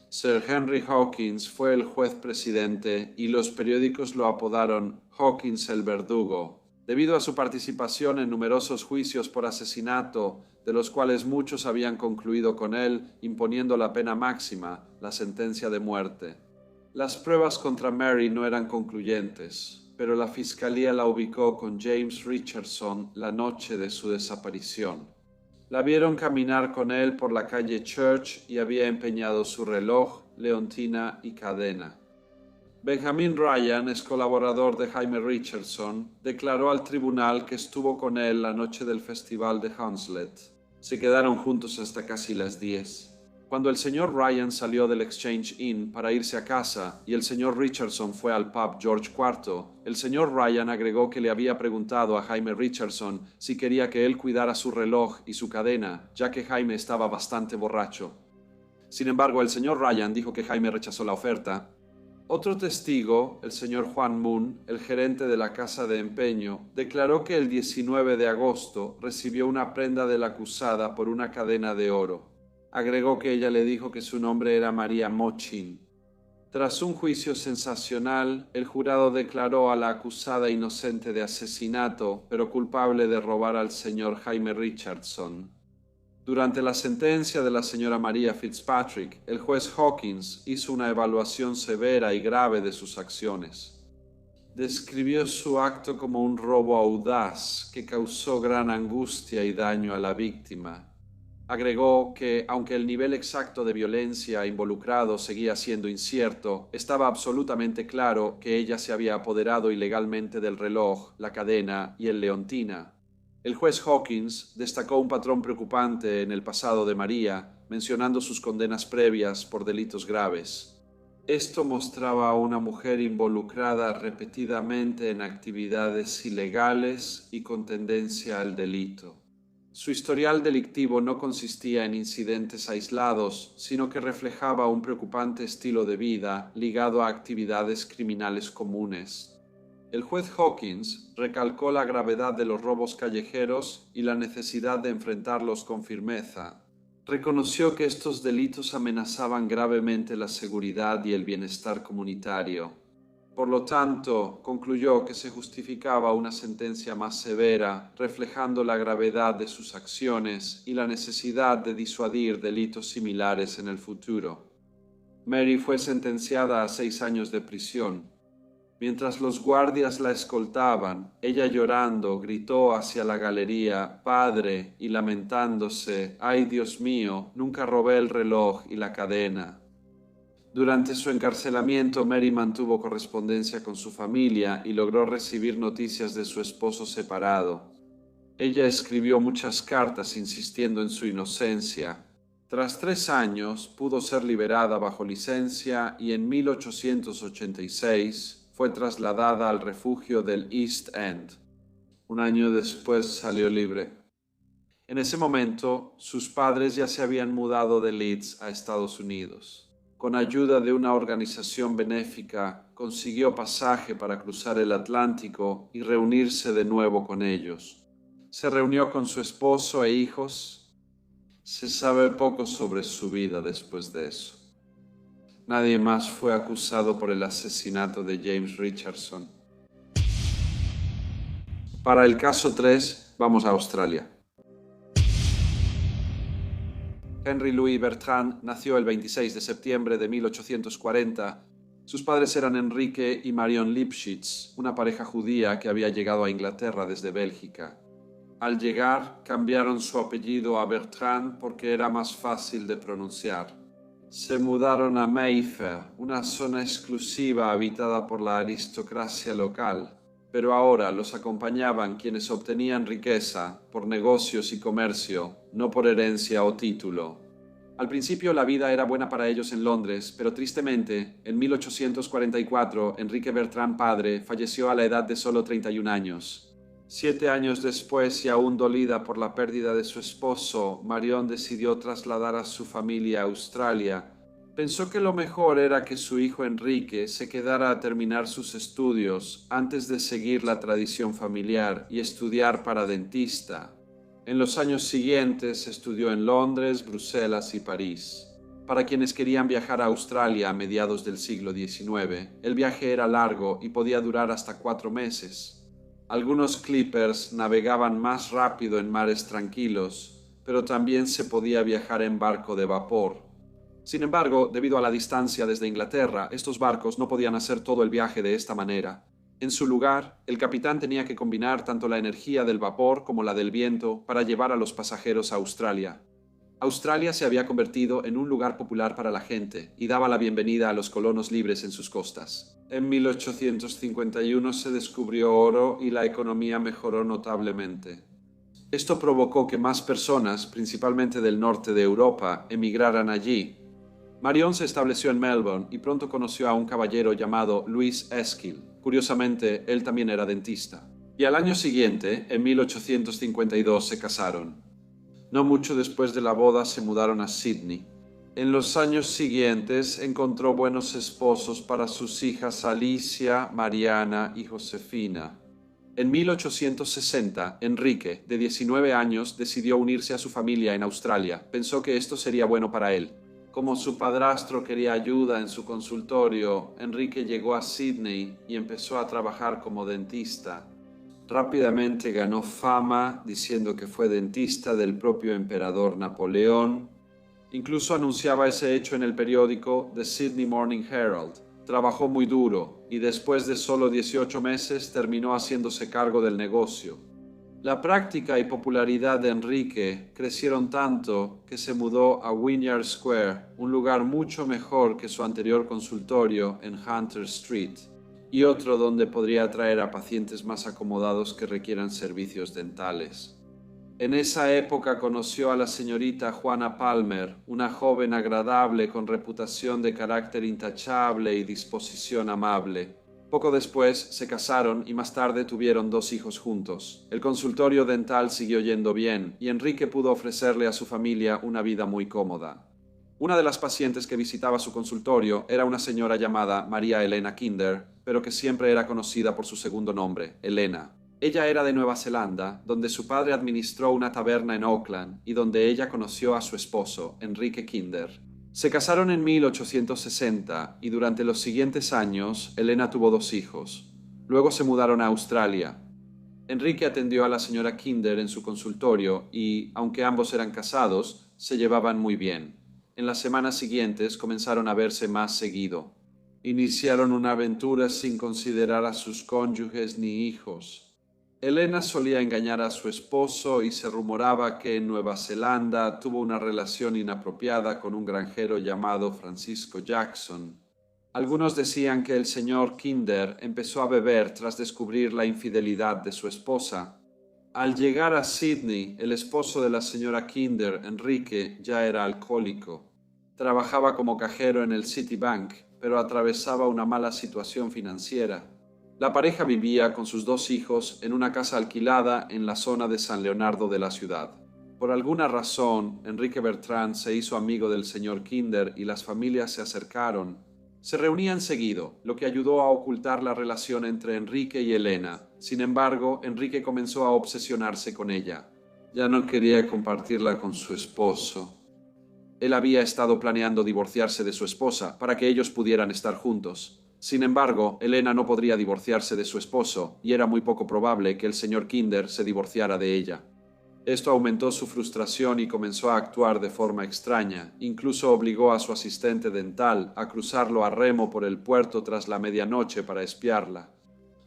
Sir Henry Hawkins fue el juez presidente y los periódicos lo apodaron Hawkins el Verdugo, debido a su participación en numerosos juicios por asesinato de los cuales muchos habían concluido con él, imponiendo la pena máxima, la sentencia de muerte. Las pruebas contra Mary no eran concluyentes, pero la fiscalía la ubicó con James Richardson la noche de su desaparición. La vieron caminar con él por la calle Church y había empeñado su reloj, leontina y cadena. Benjamin Ryan, ex colaborador de Jaime Richardson, declaró al tribunal que estuvo con él la noche del festival de Hunslet. Se quedaron juntos hasta casi las 10. Cuando el señor Ryan salió del Exchange Inn para irse a casa y el señor Richardson fue al pub George IV, el señor Ryan agregó que le había preguntado a Jaime Richardson si quería que él cuidara su reloj y su cadena, ya que Jaime estaba bastante borracho. Sin embargo, el señor Ryan dijo que Jaime rechazó la oferta. Otro testigo, el señor Juan Moon, el gerente de la casa de empeño, declaró que el 19 de agosto recibió una prenda de la acusada por una cadena de oro. Agregó que ella le dijo que su nombre era María Mochin. Tras un juicio sensacional, el jurado declaró a la acusada inocente de asesinato, pero culpable de robar al señor Jaime Richardson. Durante la sentencia de la señora María Fitzpatrick, el juez Hawkins hizo una evaluación severa y grave de sus acciones. Describió su acto como un robo audaz que causó gran angustia y daño a la víctima. Agregó que, aunque el nivel exacto de violencia involucrado seguía siendo incierto, estaba absolutamente claro que ella se había apoderado ilegalmente del reloj, la cadena y el leontina. El juez Hawkins destacó un patrón preocupante en el pasado de María, mencionando sus condenas previas por delitos graves. Esto mostraba a una mujer involucrada repetidamente en actividades ilegales y con tendencia al delito. Su historial delictivo no consistía en incidentes aislados, sino que reflejaba un preocupante estilo de vida ligado a actividades criminales comunes. El juez Hawkins recalcó la gravedad de los robos callejeros y la necesidad de enfrentarlos con firmeza. Reconoció que estos delitos amenazaban gravemente la seguridad y el bienestar comunitario. Por lo tanto, concluyó que se justificaba una sentencia más severa, reflejando la gravedad de sus acciones y la necesidad de disuadir delitos similares en el futuro. Mary fue sentenciada a 6 años de prisión. Mientras los guardias la escoltaban, ella llorando gritó hacia la galería, «Padre», y lamentándose, «Ay, Dios mío, nunca robé el reloj y la cadena». Durante su encarcelamiento, Mary mantuvo correspondencia con su familia y logró recibir noticias de su esposo separado. Ella escribió muchas cartas insistiendo en su inocencia. Tras 3 años, pudo ser liberada bajo licencia y en 1886 fue trasladada al refugio del East End. Un año después salió libre. En ese momento, sus padres ya se habían mudado de Leeds a Estados Unidos. Con ayuda de una organización benéfica, consiguió pasaje para cruzar el Atlántico y reunirse de nuevo con ellos. Se reunió con su esposo e hijos. Se sabe poco sobre su vida después de eso. Nadie más fue acusado por el asesinato de James Richardson. Para el caso 3, vamos a Australia. Henry Louis Bertrand nació el 26 de septiembre de 1840. Sus padres eran Enrique y Marion Lipschitz, una pareja judía que había llegado a Inglaterra desde Bélgica. Al llegar, cambiaron su apellido a Bertrand porque era más fácil de pronunciar. Se mudaron a Mayfair, una zona exclusiva habitada por la aristocracia local, pero ahora los acompañaban quienes obtenían riqueza por negocios y comercio, no por herencia o título. Al principio la vida era buena para ellos en Londres, pero tristemente, en 1844, Enrique Bertrand padre falleció a la edad de solo 31 años. 7 años después, y aún dolida por la pérdida de su esposo, Marion decidió trasladar a su familia a Australia. Pensó que lo mejor era que su hijo Enrique se quedara a terminar sus estudios antes de seguir la tradición familiar y estudiar para dentista. En los años siguientes estudió en Londres, Bruselas y París. Para quienes querían viajar a Australia a mediados del siglo XIX, el viaje era largo y podía durar hasta 4 meses. Algunos clippers navegaban más rápido en mares tranquilos, pero también se podía viajar en barco de vapor. Sin embargo, debido a la distancia desde Inglaterra, estos barcos no podían hacer todo el viaje de esta manera. En su lugar, el capitán tenía que combinar tanto la energía del vapor como la del viento para llevar a los pasajeros a Australia. Australia se había convertido en un lugar popular para la gente y daba la bienvenida a los colonos libres en sus costas. En 1851 se descubrió oro y la economía mejoró notablemente. Esto provocó que más personas, principalmente del norte de Europa, emigraran allí. Marion se estableció en Melbourne y pronto conoció a un caballero llamado Louis Eskill. Curiosamente, él también era dentista. Y al año siguiente, en 1852, se casaron. No mucho después de la boda se mudaron a Sydney. En los años siguientes encontró buenos esposos para sus hijas Alicia, Mariana y Josefina. En 1860, Enrique, de 19 años, decidió unirse a su familia en Australia. Pensó que esto sería bueno para él. Como su padrastro quería ayuda en su consultorio, Enrique llegó a Sydney y empezó a trabajar como dentista. Rápidamente ganó fama diciendo que fue dentista del propio emperador Napoleón. Incluso anunciaba ese hecho en el periódico The Sydney Morning Herald. Trabajó muy duro y después de solo 18 meses terminó haciéndose cargo del negocio. La práctica y popularidad de Enrique crecieron tanto que se mudó a Wynyard Square, un lugar mucho mejor que su anterior consultorio en Hunter Street, y otro donde podría atraer a pacientes más acomodados que requieran servicios dentales. En esa época conoció a la señorita Juana Palmer, una joven agradable con reputación de carácter intachable y disposición amable. Poco después se casaron y más tarde tuvieron 2 hijos juntos. El consultorio dental siguió yendo bien y Enrique pudo ofrecerle a su familia una vida muy cómoda. Una de las pacientes que visitaba su consultorio era una señora llamada María Elena Kinder, pero que siempre era conocida por su segundo nombre, Elena. Ella era de Nueva Zelanda, donde su padre administró una taberna en Auckland y donde ella conoció a su esposo, Enrique Kinder. Se casaron en 1860 y durante los siguientes años Elena tuvo 2 hijos. Luego se mudaron a Australia. Enrique atendió a la señora Kinder en su consultorio y, aunque ambos eran casados, se llevaban muy bien. En las semanas siguientes comenzaron a verse más seguido. Iniciaron una aventura sin considerar a sus cónyuges ni hijos. Elena solía engañar a su esposo y se rumoraba que en Nueva Zelanda tuvo una relación inapropiada con un granjero llamado Francisco Jackson. Algunos decían que el señor Kinder empezó a beber tras descubrir la infidelidad de su esposa. Al llegar a Sydney, el esposo de la señora Kinder, Enrique, ya era alcohólico. Trabajaba como cajero en el Citibank, pero atravesaba una mala situación financiera. La pareja vivía con sus 2 hijos en una casa alquilada en la zona de San Leonardo de la ciudad. Por alguna razón, Enrique Bertrand se hizo amigo del señor Kinder y las familias se acercaron. Se reunían seguido, lo que ayudó a ocultar la relación entre Enrique y Elena. Sin embargo, Enrique comenzó a obsesionarse con ella. Ya no quería compartirla con su esposo. Él había estado planeando divorciarse de su esposa para que ellos pudieran estar juntos. Sin embargo, Elena no podría divorciarse de su esposo y era muy poco probable que el señor Kinder se divorciara de ella. Esto aumentó su frustración y comenzó a actuar de forma extraña. Incluso obligó a su asistente dental a cruzarlo a remo por el puerto tras la medianoche para espiarla.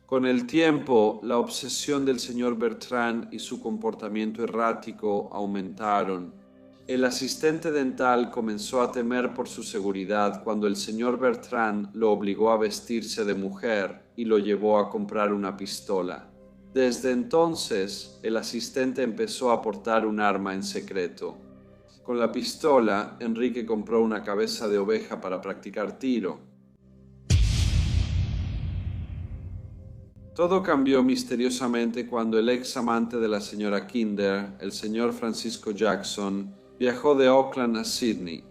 Con el tiempo, la obsesión del señor Bertrand y su comportamiento errático aumentaron. El asistente dental comenzó a temer por su seguridad cuando el señor Bertrand lo obligó a vestirse de mujer y lo llevó a comprar una pistola. Desde entonces, el asistente empezó a portar un arma en secreto. Con la pistola, Enrique compró una cabeza de oveja para practicar tiro. Todo cambió misteriosamente cuando el ex amante de la señora Kinder, el señor Francisco Jackson, viajó de Auckland a Sydney.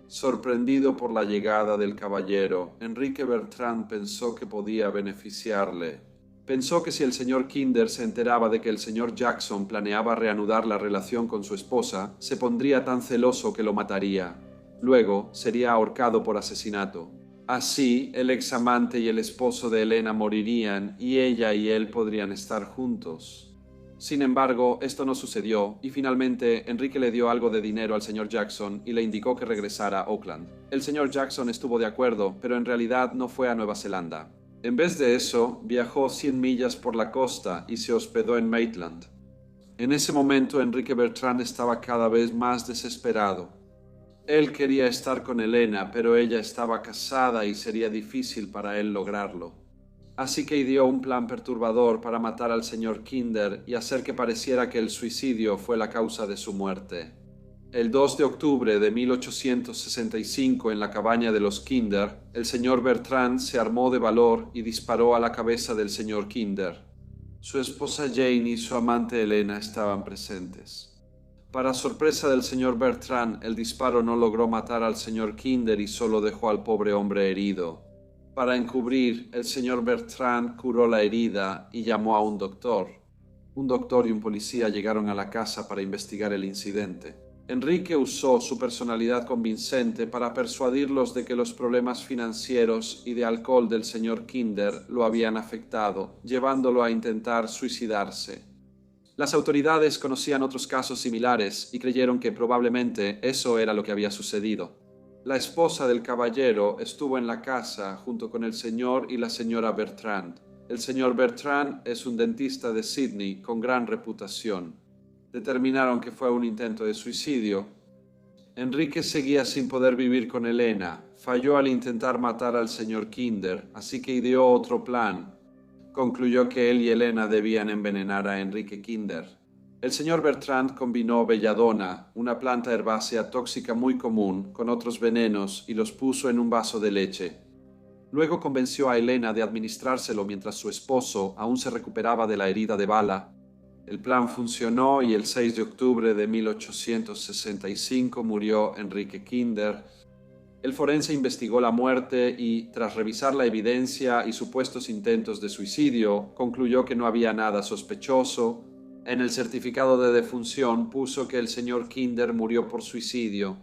Sorprendido por la llegada del caballero, Enrique Bertrand pensó que podía beneficiarle. Pensó que si el señor Kinder se enteraba de que el señor Jackson planeaba reanudar la relación con su esposa, se pondría tan celoso que lo mataría. Luego sería ahorcado por asesinato. Así, el ex amante y el esposo de Elena morirían y ella y él podrían estar juntos. Sin embargo, esto no sucedió y finalmente Enrique le dio algo de dinero al señor Jackson y le indicó que regresara a Auckland. El señor Jackson estuvo de acuerdo, pero en realidad no fue a Nueva Zelanda. En vez de eso, viajó 100 millas por la costa y se hospedó en Maitland. En ese momento, Enrique Bertrand estaba cada vez más desesperado. Él quería estar con Elena, pero ella estaba casada y sería difícil para él lograrlo. Así que ideó un plan perturbador para matar al señor Kinder y hacer que pareciera que el suicidio fue la causa de su muerte. El 2 de octubre de 1865, en la cabaña de los Kinder, el señor Bertrand se armó de valor y disparó a la cabeza del señor Kinder. Su esposa Jane y su amante Elena estaban presentes. Para sorpresa del señor Bertrand, el disparo no logró matar al señor Kinder y solo dejó al pobre hombre herido. Para encubrir, el señor Bertrand curó la herida y llamó a un doctor. Un doctor y un policía llegaron a la casa para investigar el incidente. Enrique usó su personalidad convincente para persuadirlos de que los problemas financieros y de alcohol del señor Kinder lo habían afectado, llevándolo a intentar suicidarse. Las autoridades conocían otros casos similares y creyeron que probablemente eso era lo que había sucedido. La esposa del caballero estuvo en la casa junto con el señor y la señora Bertrand. El señor Bertrand es un dentista de Sydney con gran reputación. Determinaron que fue un intento de suicidio. Enrique seguía sin poder vivir con Elena. Falló al intentar matar al señor Kinder, así que ideó otro plan. Concluyó que él y Elena debían envenenar a Enrique Kinder. El señor Bertrand combinó belladona, una planta herbácea tóxica muy común, con otros venenos y los puso en un vaso de leche. Luego convenció a Elena de administrárselo mientras su esposo aún se recuperaba de la herida de bala. El plan funcionó y el 6 de octubre de 1865 murió Enrique Kinder. El forense investigó la muerte y, tras revisar la evidencia y supuestos intentos de suicidio, concluyó que no había nada sospechoso. En el certificado de defunción puso que el señor Kinder murió por suicidio.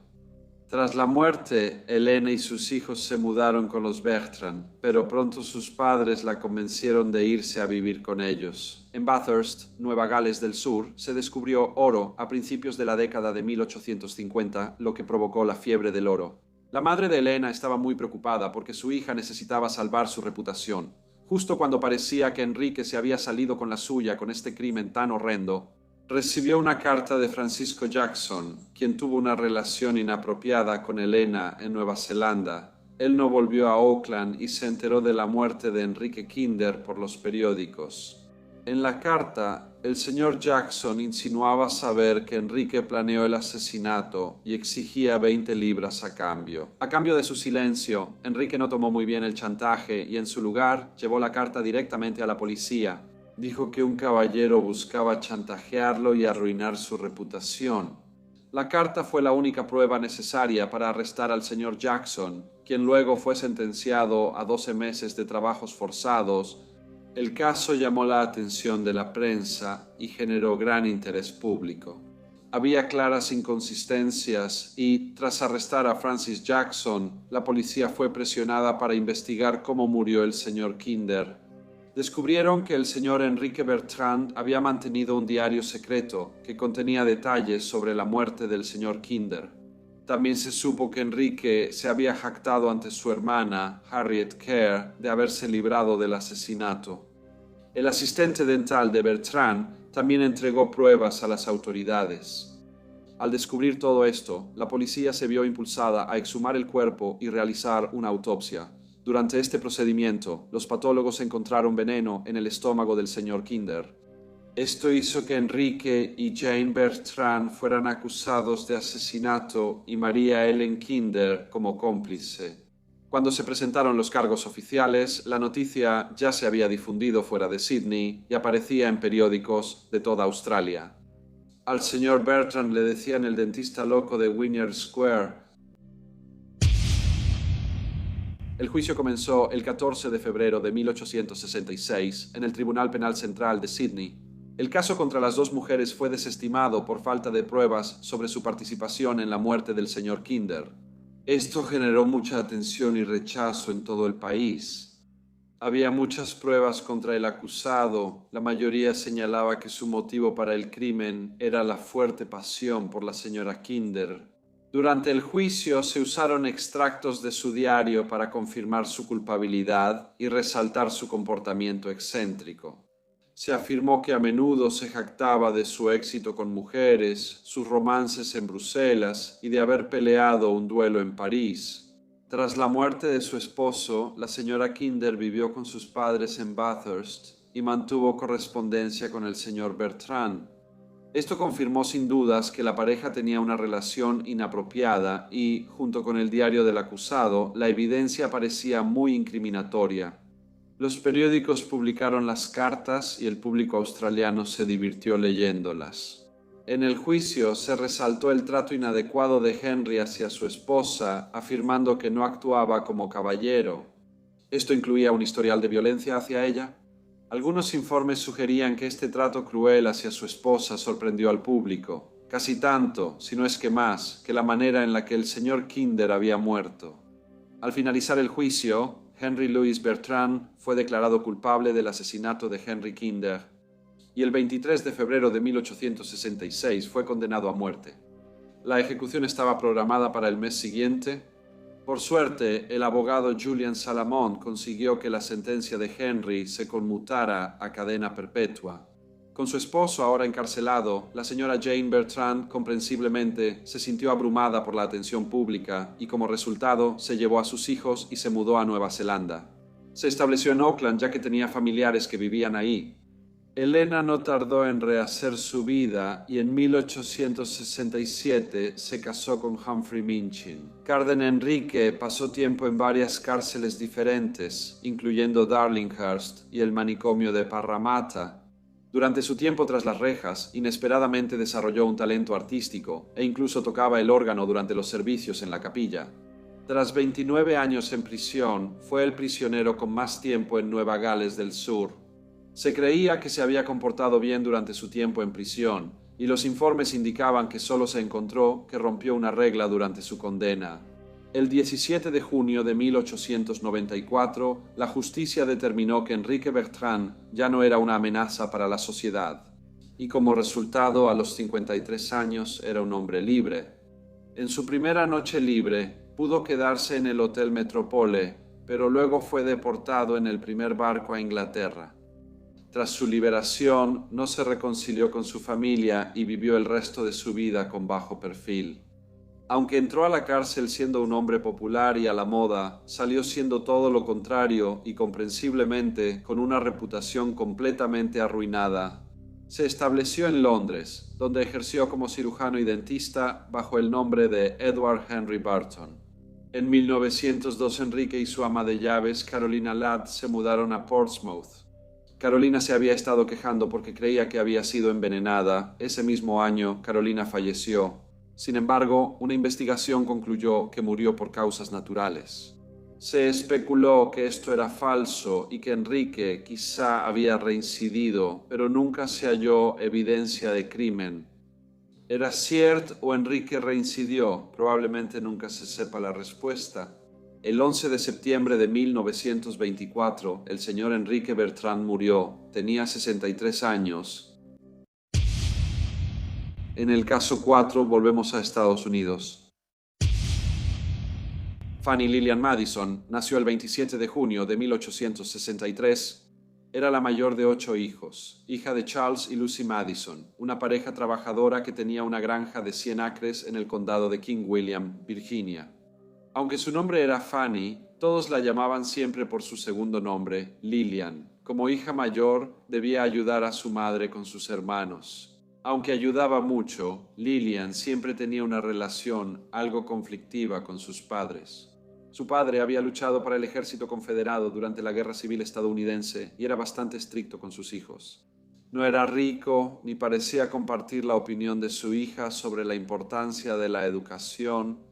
Tras la muerte, Elena y sus hijos se mudaron con los Bertrand, pero pronto sus padres la convencieron de irse a vivir con ellos. En Bathurst, Nueva Gales del Sur, se descubrió oro a principios de la década de 1850, lo que provocó la fiebre del oro. La madre de Elena estaba muy preocupada porque su hija necesitaba salvar su reputación. Justo cuando parecía que Enrique se había salido con la suya con este crimen tan horrendo, recibió una carta de Francisco Jackson, quien tuvo una relación inapropiada con Elena en Nueva Zelanda. Él no volvió a Auckland y se enteró de la muerte de Enrique Kinder por los periódicos. En la carta, el señor Jackson insinuaba saber que Enrique planeó el asesinato y exigía 20 libras a cambio. A cambio de su silencio, Enrique no tomó muy bien el chantaje y en su lugar llevó la carta directamente a la policía. Dijo que un caballero buscaba chantajearlo y arruinar su reputación. La carta fue la única prueba necesaria para arrestar al señor Jackson, quien luego fue sentenciado a 12 meses de trabajos forzados. El caso llamó la atención de la prensa y generó gran interés público. Había claras inconsistencias y, tras arrestar a Francis Jackson, la policía fue presionada para investigar cómo murió el señor Kinder. Descubrieron que el señor Enrique Bertrand había mantenido un diario secreto que contenía detalles sobre la muerte del señor Kinder. También se supo que Enrique se había jactado ante su hermana, Harriet Kerr, de haberse librado del asesinato. El asistente dental de Bertrand también entregó pruebas a las autoridades. Al descubrir todo esto, la policía se vio impulsada a exhumar el cuerpo y realizar una autopsia. Durante este procedimiento, los patólogos encontraron veneno en el estómago del señor Kinder. Esto hizo que Enrique y Jane Bertrand fueran acusados de asesinato y María Ellen Kinder como cómplice. Cuando se presentaron los cargos oficiales, la noticia ya se había difundido fuera de Sydney y aparecía en periódicos de toda Australia. Al señor Bertrand le decían el dentista loco de Wynyard Square. El juicio comenzó el 14 de febrero de 1866 en el Tribunal Penal Central de Sydney. El caso contra las dos mujeres fue desestimado por falta de pruebas sobre su participación en la muerte del señor Kinder. Esto generó mucha atención y rechazo en todo el país. Había muchas pruebas contra el acusado. La mayoría señalaba que su motivo para el crimen era la fuerte pasión por la señora Kinder. Durante el juicio se usaron extractos de su diario para confirmar su culpabilidad y resaltar su comportamiento excéntrico. Se afirmó que a menudo se jactaba de su éxito con mujeres, sus romances en Bruselas y de haber peleado un duelo en París. Tras la muerte de su esposo, la señora Kinder vivió con sus padres en Bathurst y mantuvo correspondencia con el señor Bertrand. Esto confirmó sin dudas que la pareja tenía una relación inapropiada y, junto con el diario del acusado, la evidencia parecía muy incriminatoria. Los periódicos publicaron las cartas y el público australiano se divirtió leyéndolas. En el juicio se resaltó el trato inadecuado de Henry hacia su esposa, afirmando que no actuaba como caballero. ¿Esto incluía un historial de violencia hacia ella? Algunos informes sugerían que este trato cruel hacia su esposa sorprendió al público, casi tanto, si no es que más, que la manera en la que el señor Kinder había muerto. Al finalizar el juicio, Henry Louis Bertrand fue declarado culpable del asesinato de Henry Kinder y el 23 de febrero de 1866 fue condenado a muerte. La ejecución estaba programada para el mes siguiente. Por suerte, el abogado Julian Salamon consiguió que la sentencia de Henry se conmutara a cadena perpetua. Con su esposo ahora encarcelado, la señora Jane Bertrand comprensiblemente se sintió abrumada por la atención pública y como resultado se llevó a sus hijos y se mudó a Nueva Zelanda. Se estableció en Auckland ya que tenía familiares que vivían ahí. Elena no tardó en rehacer su vida y en 1867 se casó con Humphrey Minchin. Carden Enrique pasó tiempo en varias cárceles diferentes, incluyendo Darlinghurst y el manicomio de Parramatta. Durante su tiempo tras las rejas, inesperadamente desarrolló un talento artístico e incluso tocaba el órgano durante los servicios en la capilla. Tras 29 años en prisión, fue el prisionero con más tiempo en Nueva Gales del Sur. Se creía que se había comportado bien durante su tiempo en prisión, y los informes indicaban que solo se encontró que rompió una regla durante su condena. El 17 de junio de 1894, la justicia determinó que Enrique Bertrand ya no era una amenaza para la sociedad, y como resultado, a los 53 años era un hombre libre. En su primera noche libre, pudo quedarse en el Hotel Metropole, pero luego fue deportado en el primer barco a Inglaterra. Tras su liberación, no se reconcilió con su familia y vivió el resto de su vida con bajo perfil. Aunque entró a la cárcel siendo un hombre popular y a la moda, salió siendo todo lo contrario y comprensiblemente con una reputación completamente arruinada. Se estableció en Londres, donde ejerció como cirujano y dentista bajo el nombre de Edward Henry Burton. En 1902, Enrique y su ama de llaves, Carolina Ladd, se mudaron a Portsmouth. Carolina se había estado quejando porque creía que había sido envenenada. Ese mismo año, Carolina falleció. Sin embargo, una investigación concluyó que murió por causas naturales. Se especuló que esto era falso y que Enrique quizá había reincidido, pero nunca se halló evidencia de crimen. ¿Era cierto o Enrique reincidió? Probablemente nunca se sepa la respuesta. El 11 de septiembre de 1924, el señor Enrique Bertrand murió. Tenía 63 años. En el caso 4, volvemos a Estados Unidos. Fanny Lillian Madison nació el 27 de junio de 1863. Era la mayor de 8 hijos, hija de Charles y Lucy Madison, una pareja trabajadora que tenía una granja de 100 acres en el condado de King William, Virginia. Aunque su nombre era Fanny, todos la llamaban siempre por su segundo nombre, Lillian. Como hija mayor, debía ayudar a su madre con sus hermanos. Aunque ayudaba mucho, Lillian siempre tenía una relación algo conflictiva con sus padres. Su padre había luchado para el ejército confederado durante la Guerra Civil estadounidense y era bastante estricto con sus hijos. No era rico ni parecía compartir la opinión de su hija sobre la importancia de la educación.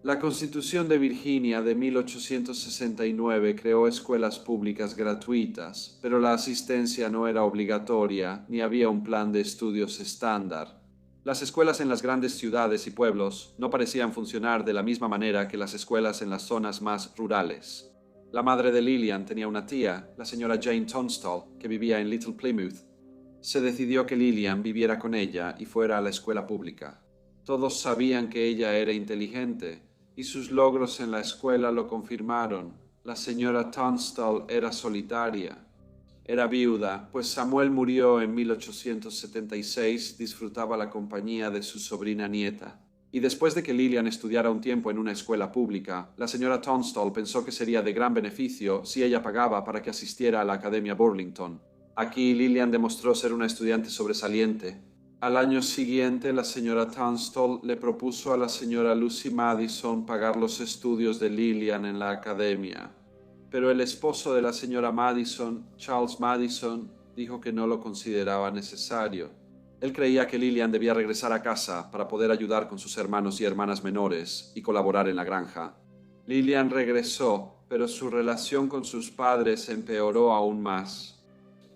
La Constitución de Virginia de 1869 creó escuelas públicas gratuitas, pero la asistencia no era obligatoria ni había un plan de estudios estándar. Las escuelas en las grandes ciudades y pueblos no parecían funcionar de la misma manera que las escuelas en las zonas más rurales. La madre de Lillian tenía una tía, la señora Jane Tunstall, que vivía en Little Plymouth. Se decidió que Lillian viviera con ella y fuera a la escuela pública. Todos sabían que ella era inteligente y sus logros en la escuela lo confirmaron. La señora Tunstall era solitaria. Era viuda, pues Samuel murió en 1876, disfrutaba la compañía de su sobrina nieta. Y después de que Lillian estudiara un tiempo en una escuela pública, la señora Tunstall pensó que sería de gran beneficio si ella pagaba para que asistiera a la Academia Burlington. Aquí Lillian demostró ser una estudiante sobresaliente. Al año siguiente, la señora Tunstall le propuso a la señora Lucy Madison pagar los estudios de Lillian en la academia. Pero el esposo de la señora Madison, Charles Madison, dijo que no lo consideraba necesario. Él creía que Lillian debía regresar a casa para poder ayudar con sus hermanos y hermanas menores y colaborar en la granja. Lillian regresó, pero su relación con sus padres empeoró aún más.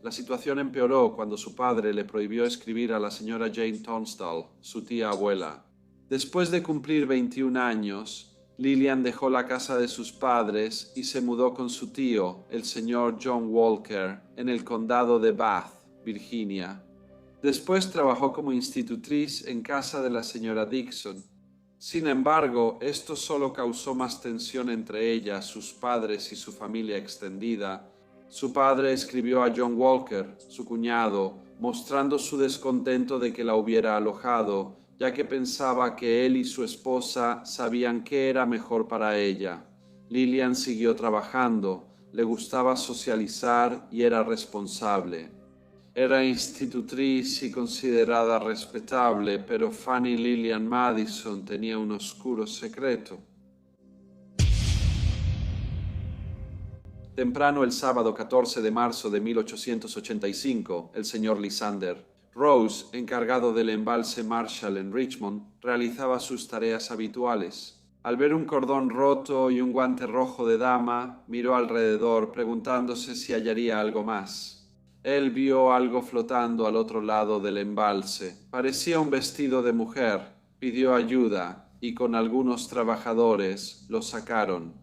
La situación empeoró cuando su padre le prohibió escribir a la señora Jane Tunstall, su tía abuela. Después de cumplir 21 años, Lillian dejó la casa de sus padres y se mudó con su tío, el señor John Walker, en el condado de Bath, Virginia. Después trabajó como institutriz en casa de la señora Dixon. Sin embargo, esto solo causó más tensión entre ella, sus padres y su familia extendida. Su padre escribió a John Walker, su cuñado, mostrando su descontento de que la hubiera alojado, ya que pensaba que él y su esposa sabían qué era mejor para ella. Lillian siguió trabajando, le gustaba socializar y era responsable. Era institutriz y considerada respetable, pero Fanny Lillian Madison tenía un oscuro secreto. Temprano el sábado 14 de marzo de 1885, el señor Lysander, Rose, encargado del embalse Marshall en Richmond, realizaba sus tareas habituales. Al ver un cordón roto y un guante rojo de dama, miró alrededor preguntándose si hallaría algo más. Él vio algo flotando al otro lado del embalse. Parecía un vestido de mujer. Pidió ayuda y con algunos trabajadores lo sacaron.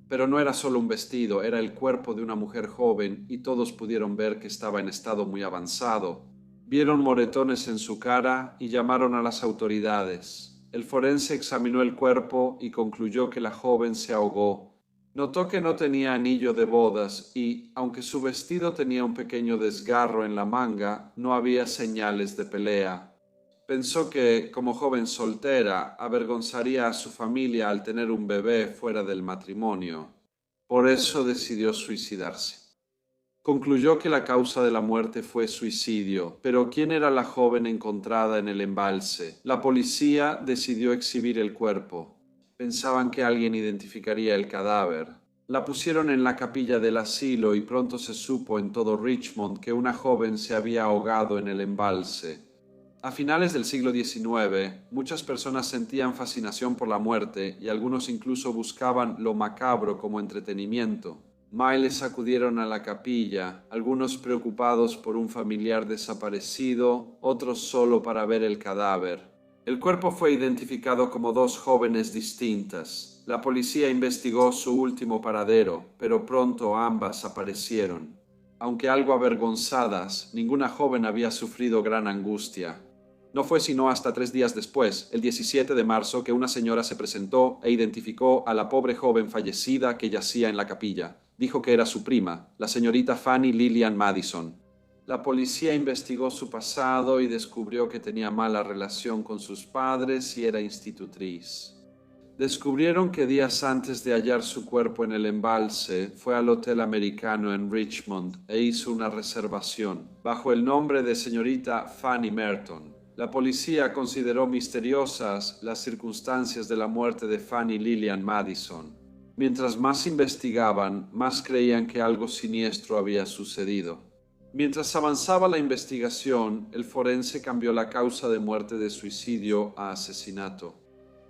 Pero no era solo un vestido, era el cuerpo de una mujer joven y todos pudieron ver que estaba en estado muy avanzado. Vieron moretones en su cara y llamaron a las autoridades. El forense examinó el cuerpo y concluyó que la joven se ahogó. Notó que no tenía anillo de bodas y, aunque su vestido tenía un pequeño desgarro en la manga, no había señales de pelea. Pensó que, como joven soltera, avergonzaría a su familia al tener un bebé fuera del matrimonio. Por eso decidió suicidarse. Concluyó que la causa de la muerte fue suicidio, pero ¿quién era la joven encontrada en el embalse? La policía decidió exhibir el cuerpo. Pensaban que alguien identificaría el cadáver. La pusieron en la capilla del asilo y pronto se supo en todo Richmond que una joven se había ahogado en el embalse. A finales del siglo XIX, muchas personas sentían fascinación por la muerte y algunos incluso buscaban lo macabro como entretenimiento. Miles acudieron a la capilla, algunos preocupados por un familiar desaparecido, otros solo para ver el cadáver. El cuerpo fue identificado como dos jóvenes distintas. La policía investigó su último paradero, pero pronto ambas aparecieron. Aunque algo avergonzadas, ninguna joven había sufrido gran angustia. No fue sino hasta 3 días después, el 17 de marzo, que una señora se presentó e identificó a la pobre joven fallecida que yacía en la capilla. Dijo que era su prima, la señorita Fanny Lillian Madison. La policía investigó su pasado y descubrió que tenía mala relación con sus padres y era institutriz. Descubrieron que días antes de hallar su cuerpo en el embalse, fue al Hotel Americano en Richmond e hizo una reservación, bajo el nombre de señorita Fanny Merton. La policía consideró misteriosas las circunstancias de la muerte de Fanny Lillian Madison. Mientras más investigaban, más creían que algo siniestro había sucedido. Mientras avanzaba la investigación, el forense cambió la causa de muerte de suicidio a asesinato.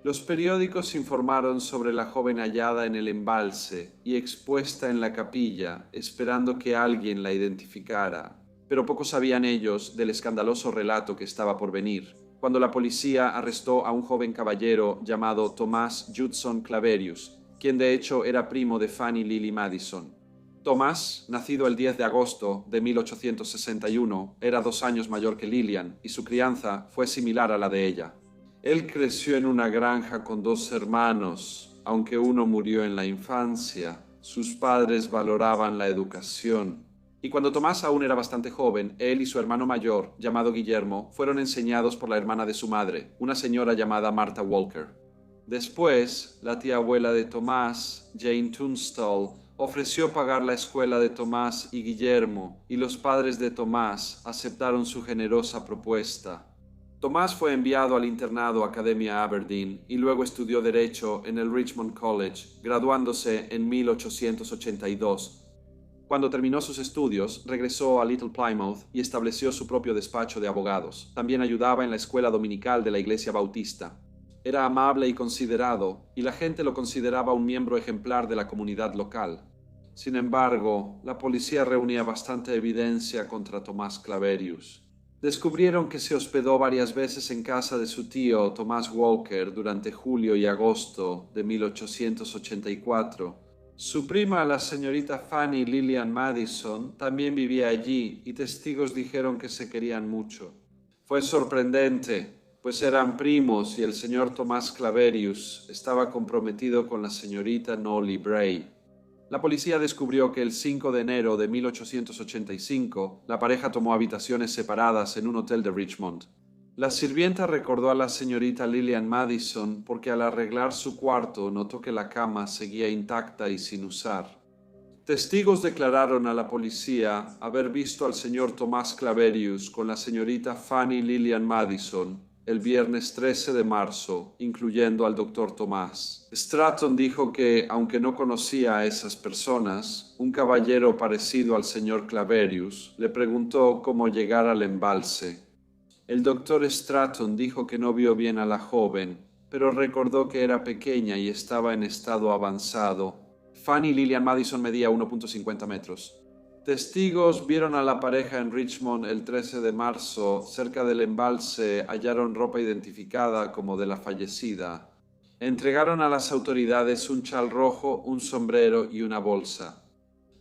Los periódicos informaron sobre la joven hallada en el embalse y expuesta en la capilla, esperando que alguien la identificara. Pero poco sabían ellos del escandaloso relato que estaba por venir, cuando la policía arrestó a un joven caballero llamado Thomas Judson Claverius. quien de hecho era primo de Fanny Lily Madison. Thomas, nacido el 10 de agosto de 1861, era 2 años mayor que Lillian y su crianza fue similar a la de ella. Él creció en una granja con 2 hermanos. Aunque uno murió en la infancia, sus padres valoraban la educación. Y cuando Tomás aún era bastante joven, él y su hermano mayor, llamado Guillermo, fueron enseñados por la hermana de su madre, una señora llamada Martha Walker. Después, la tía abuela de Tomás, Jane Tunstall, ofreció pagar la escuela de Tomás y Guillermo, y los padres de Tomás aceptaron su generosa propuesta. Tomás fue enviado al internado Academia Aberdeen y luego estudió Derecho en el Richmond College, graduándose en 1882. Cuando terminó sus estudios, regresó a Little Plymouth y estableció su propio despacho de abogados. También ayudaba en la escuela dominical de la Iglesia Bautista. Era amable y considerado, y la gente lo consideraba un miembro ejemplar de la comunidad local. Sin embargo, la policía reunía bastante evidencia contra Tomás Claverius. Descubrieron que se hospedó varias veces en casa de su tío Thomas Walker durante julio y agosto de 1884. Su prima, la señorita Fanny Lillian Madison, también vivía allí y testigos dijeron que se querían mucho. Fue sorprendente, pues eran primos y el señor Tomás Claverius estaba comprometido con la señorita Nolly Bray. La policía descubrió que el 5 de enero de 1885 la pareja tomó habitaciones separadas en un hotel de Richmond. La sirvienta recordó a la señorita Lillian Madison porque al arreglar su cuarto notó que la cama seguía intacta y sin usar. Testigos declararon a la policía haber visto al señor Tomás Claverius con la señorita Fanny Lillian Madison el viernes 13 de marzo, incluyendo al doctor Tomás. Stratton dijo que, aunque no conocía a esas personas, un caballero parecido al señor Claverius le preguntó cómo llegar al embalse. El doctor Stratton dijo que no vio bien a la joven, pero recordó que era pequeña y estaba en estado avanzado. Fanny Lillian Madison medía 1.50 metros. Testigos vieron a la pareja en Richmond el 13 de marzo. Cerca del embalse hallaron ropa identificada como de la fallecida. Entregaron a las autoridades un chal rojo, un sombrero y una bolsa.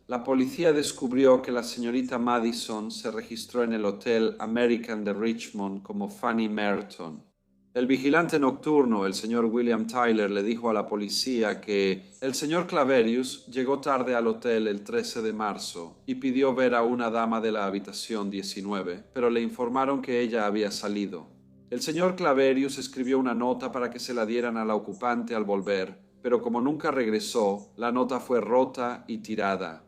La policía descubrió que la señorita Madison se registró en el Hotel American de Richmond como Fanny Merton. El vigilante nocturno, el señor William Tyler, le dijo a la policía que el señor Claverius llegó tarde al hotel el 13 de marzo y pidió ver a una dama de la habitación 19, pero le informaron que ella había salido. El señor Claverius escribió una nota para que se la dieran a la ocupante al volver, pero como nunca regresó, la nota fue rota y tirada.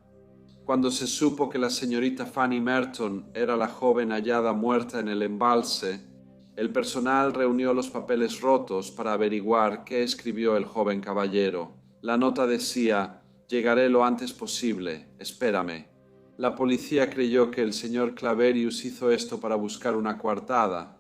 Cuando se supo que la señorita Fanny Merton era la joven hallada muerta en el embalse, el personal reunió los papeles rotos para averiguar qué escribió el joven caballero. La nota decía: «Llegaré lo antes posible, espérame». La policía creyó que el señor Claverius hizo esto para buscar una coartada.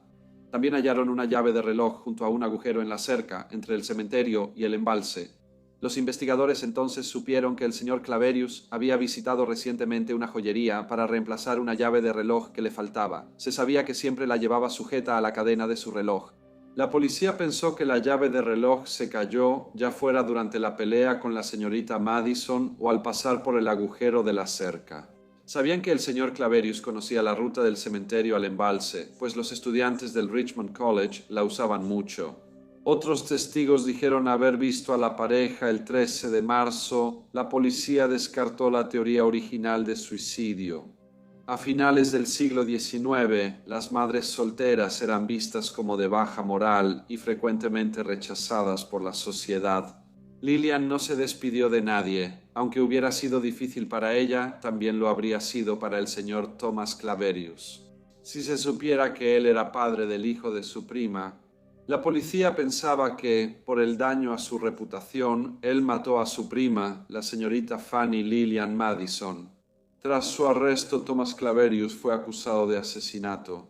También hallaron una llave de reloj junto a un agujero en la cerca entre el cementerio y el embalse. Los investigadores entonces supieron que el señor Claverius había visitado recientemente una joyería para reemplazar una llave de reloj que le faltaba. Se sabía que siempre la llevaba sujeta a la cadena de su reloj. La policía pensó que la llave de reloj se cayó, ya fuera durante la pelea con la señorita Madison o al pasar por el agujero de la cerca. Sabían que el señor Claverius conocía la ruta del cementerio al embalse, pues los estudiantes del Richmond College la usaban mucho. Otros testigos dijeron haber visto a la pareja el 13 de marzo. La policía descartó la teoría original de suicidio. A finales del siglo XIX, las madres solteras eran vistas como de baja moral y frecuentemente rechazadas por la sociedad. Lillian no se despidió de nadie. Aunque hubiera sido difícil para ella, también lo habría sido para el señor Thomas Claverius. Si se supiera que él era padre del hijo de su prima, la policía pensaba que, por el daño a su reputación, él mató a su prima, la señorita Fanny Lillian Madison. Tras su arresto, Thomas Claverius fue acusado de asesinato.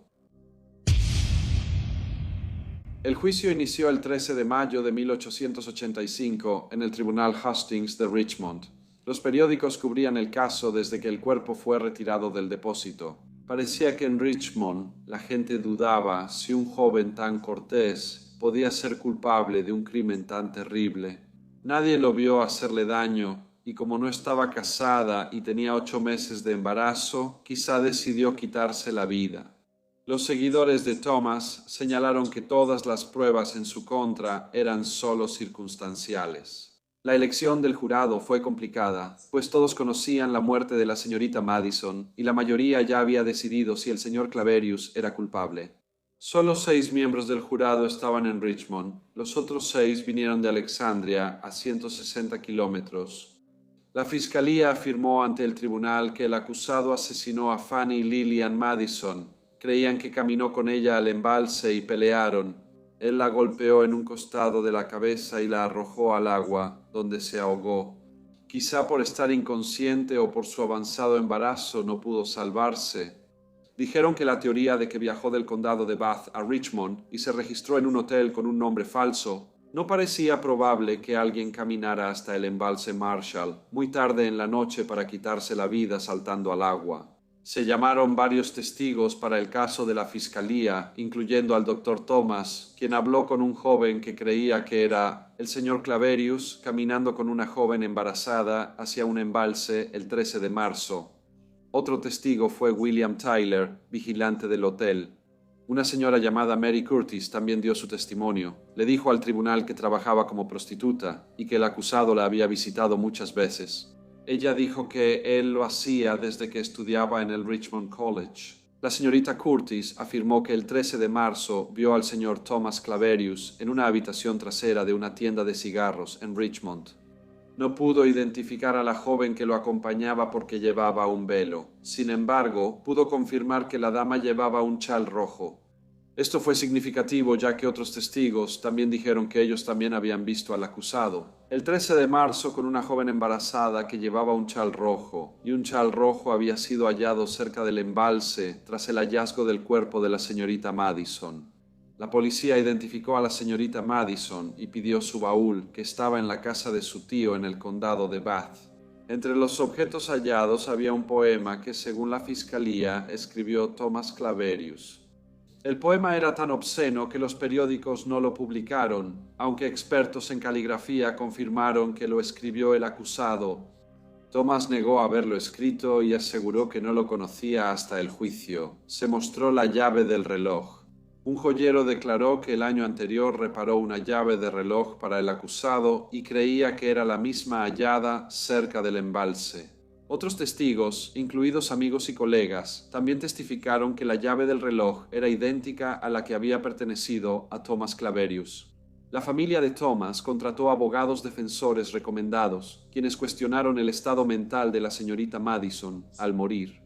El juicio inició el 13 de mayo de 1885 en el Tribunal Hastings de Richmond. Los periódicos cubrían el caso desde que el cuerpo fue retirado del depósito. Parecía que en Richmond la gente dudaba si un joven tan cortés podía ser culpable de un crimen tan terrible. Nadie lo vio hacerle daño, y como no estaba casada y tenía 8 meses de embarazo, quizá decidió quitarse la vida. Los seguidores de Thomas señalaron que todas las pruebas en su contra eran solo circunstanciales. La elección del jurado fue complicada, pues todos conocían la muerte de la señorita Madison y la mayoría ya había decidido si el señor Claverius era culpable. Solo 6 miembros del jurado estaban en Richmond. Los otros 6 vinieron de Alexandria, a 160 kilómetros. La fiscalía afirmó ante el tribunal que el acusado asesinó a Fanny Lillian Madison. Creían que caminó con ella al embalse y pelearon. Él la golpeó en un costado de la cabeza y la arrojó al agua, donde se ahogó. Quizá por estar inconsciente o por su avanzado embarazo no pudo salvarse. Dijeron que la teoría de que viajó del condado de Bath a Richmond y se registró en un hotel con un nombre falso no parecía probable que alguien caminara hasta el embalse Marshall muy tarde en la noche para quitarse la vida saltando al agua. Se llamaron varios testigos para el caso de la fiscalía, incluyendo al doctor Thomas, quien habló con un joven que creía que era el señor Claverius caminando con una joven embarazada hacia un embalse el 13 de marzo. Otro testigo fue William Tyler, vigilante del hotel. Una señora llamada Mary Curtis también dio su testimonio. Le dijo al tribunal que trabajaba como prostituta y que el acusado la había visitado muchas veces. Ella dijo que él lo hacía desde que estudiaba en el Richmond College. La señorita Curtis afirmó que el 13 de marzo vio al señor Thomas Claverius en una habitación trasera de una tienda de cigarros en Richmond. No pudo identificar a la joven que lo acompañaba porque llevaba un velo. Sin embargo, pudo confirmar que la dama llevaba un chal rojo. Esto fue significativo ya que otros testigos también dijeron que ellos también habían visto al acusado. El 13 de marzo con una joven embarazada que llevaba un chal rojo, y un chal rojo había sido hallado cerca del embalse tras el hallazgo del cuerpo de la señorita Madison. La policía identificó a la señorita Madison y pidió su baúl, que estaba en la casa de su tío en el condado de Bath. Entre los objetos hallados había un poema que, según la fiscalía, escribió Thomas Claverius. El poema era tan obsceno que los periódicos no lo publicaron, aunque expertos en caligrafía confirmaron que lo escribió el acusado. Thomas negó haberlo escrito y aseguró que no lo conocía hasta el juicio. Se mostró la llave del reloj. Un joyero declaró que el año anterior reparó una llave de reloj para el acusado y creía que era la misma hallada cerca del embalse. Otros testigos, incluidos amigos y colegas, también testificaron que la llave del reloj era idéntica a la que había pertenecido a Thomas Claverius. La familia de Thomas contrató abogados defensores recomendados, quienes cuestionaron el estado mental de la señorita Madison al morir.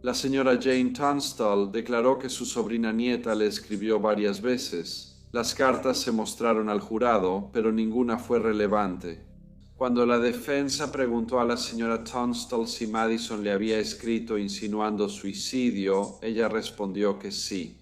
La señora Jane Tunstall declaró que su sobrina nieta le escribió varias veces. Las cartas se mostraron al jurado, pero ninguna fue relevante. Cuando la defensa preguntó a la señora Tunstall si Madison le había escrito insinuando suicidio, ella respondió que sí.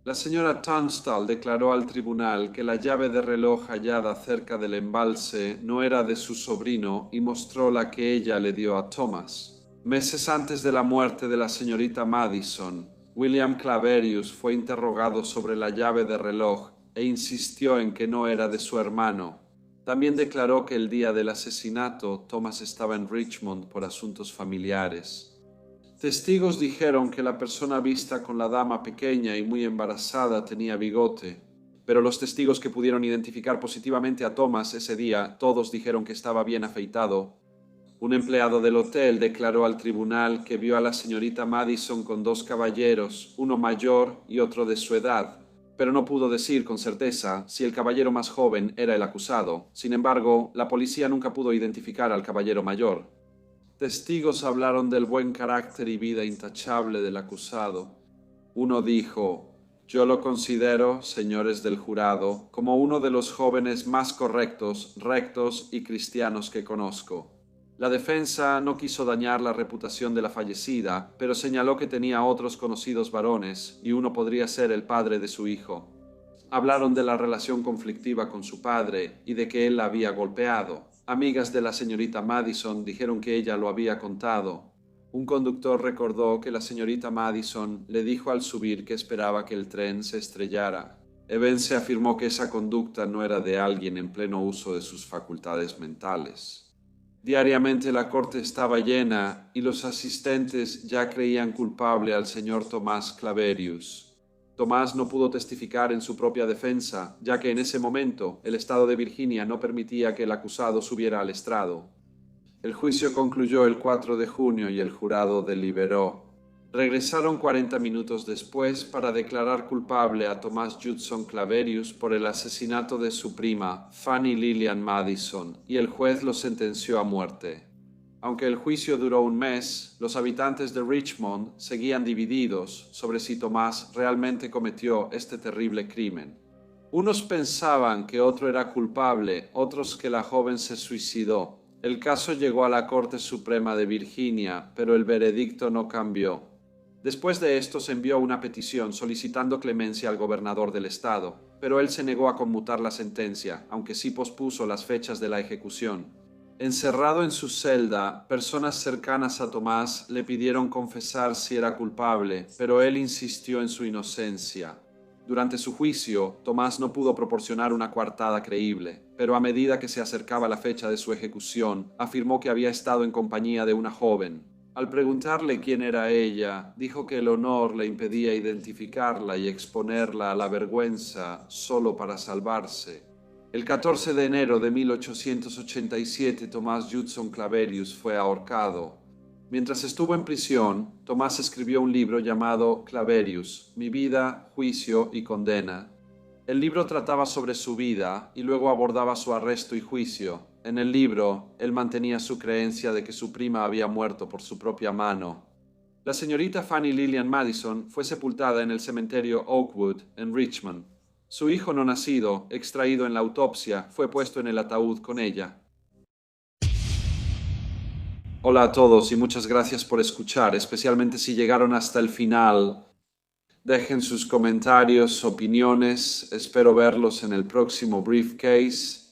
La señora Tunstall declaró al tribunal que la llave de reloj hallada cerca del embalse no era de su sobrino y mostró la que ella le dio a Thomas. Meses antes de la muerte de la señorita Madison, William Claverius fue interrogado sobre la llave de reloj e insistió en que no era de su hermano. También declaró que el día del asesinato Thomas estaba en Richmond por asuntos familiares. Testigos dijeron que la persona vista con la dama pequeña y muy embarazada tenía bigote, pero los testigos que pudieron identificar positivamente a Thomas ese día, todos dijeron que estaba bien afeitado. Un empleado del hotel declaró al tribunal que vio a la señorita Madison con 2 caballeros, uno mayor y otro de su edad, pero no pudo decir con certeza si el caballero más joven era el acusado. Sin embargo, la policía nunca pudo identificar al caballero mayor. Testigos hablaron del buen carácter y vida intachable del acusado. Uno dijo: «Yo lo considero, señores del jurado, como uno de los jóvenes más correctos, rectos y cristianos que conozco». La defensa no quiso dañar la reputación de la fallecida, pero señaló que tenía otros conocidos varones y uno podría ser el padre de su hijo. Hablaron de la relación conflictiva con su padre y de que él la había golpeado. Amigas de la señorita Madison dijeron que ella lo había contado. Un conductor recordó que la señorita Madison le dijo al subir que esperaba que el tren se estrellara. Evans afirmó que esa conducta no era de alguien en pleno uso de sus facultades mentales. Diariamente la corte estaba llena y los asistentes ya creían culpable al señor Tomás Claverius. Tomás no pudo testificar en su propia defensa, ya que en ese momento el estado de Virginia no permitía que el acusado subiera al estrado. El juicio concluyó el 4 de junio y el jurado deliberó. Regresaron 40 minutos después para declarar culpable a Thomas Judson Claverius por el asesinato de su prima, Fanny Lillian Madison, y el juez lo sentenció a muerte. Aunque el juicio duró un mes, los habitantes de Richmond seguían divididos sobre si Thomas realmente cometió este terrible crimen. Unos pensaban que otro era culpable, otros que la joven se suicidó. El caso llegó a la Corte Suprema de Virginia, pero el veredicto no cambió. Después de esto se envió una petición solicitando clemencia al gobernador del estado, pero él se negó a conmutar la sentencia, aunque sí pospuso las fechas de la ejecución. Encerrado en su celda, personas cercanas a Tomás le pidieron confesar si era culpable, pero él insistió en su inocencia. Durante su juicio, Tomás no pudo proporcionar una coartada creíble, pero a medida que se acercaba la fecha de su ejecución, afirmó que había estado en compañía de una joven. Al preguntarle quién era ella, dijo que el honor le impedía identificarla y exponerla a la vergüenza solo para salvarse. El 14 de enero de 1887, Thomas Judson Claverius fue ahorcado. Mientras estuvo en prisión, Tomás escribió un libro llamado Claverius, Mi vida, juicio y condena. El libro trataba sobre su vida y luego abordaba su arresto y juicio. En el libro, él mantenía su creencia de que su prima había muerto por su propia mano. La señorita Fanny Lillian Madison fue sepultada en el cementerio Oakwood, en Richmond. Su hijo no nacido, extraído en la autopsia, fue puesto en el ataúd con ella. Hola a todos y muchas gracias por escuchar, especialmente si llegaron hasta el final. Dejen sus comentarios, opiniones, espero verlos en el próximo Briefcase.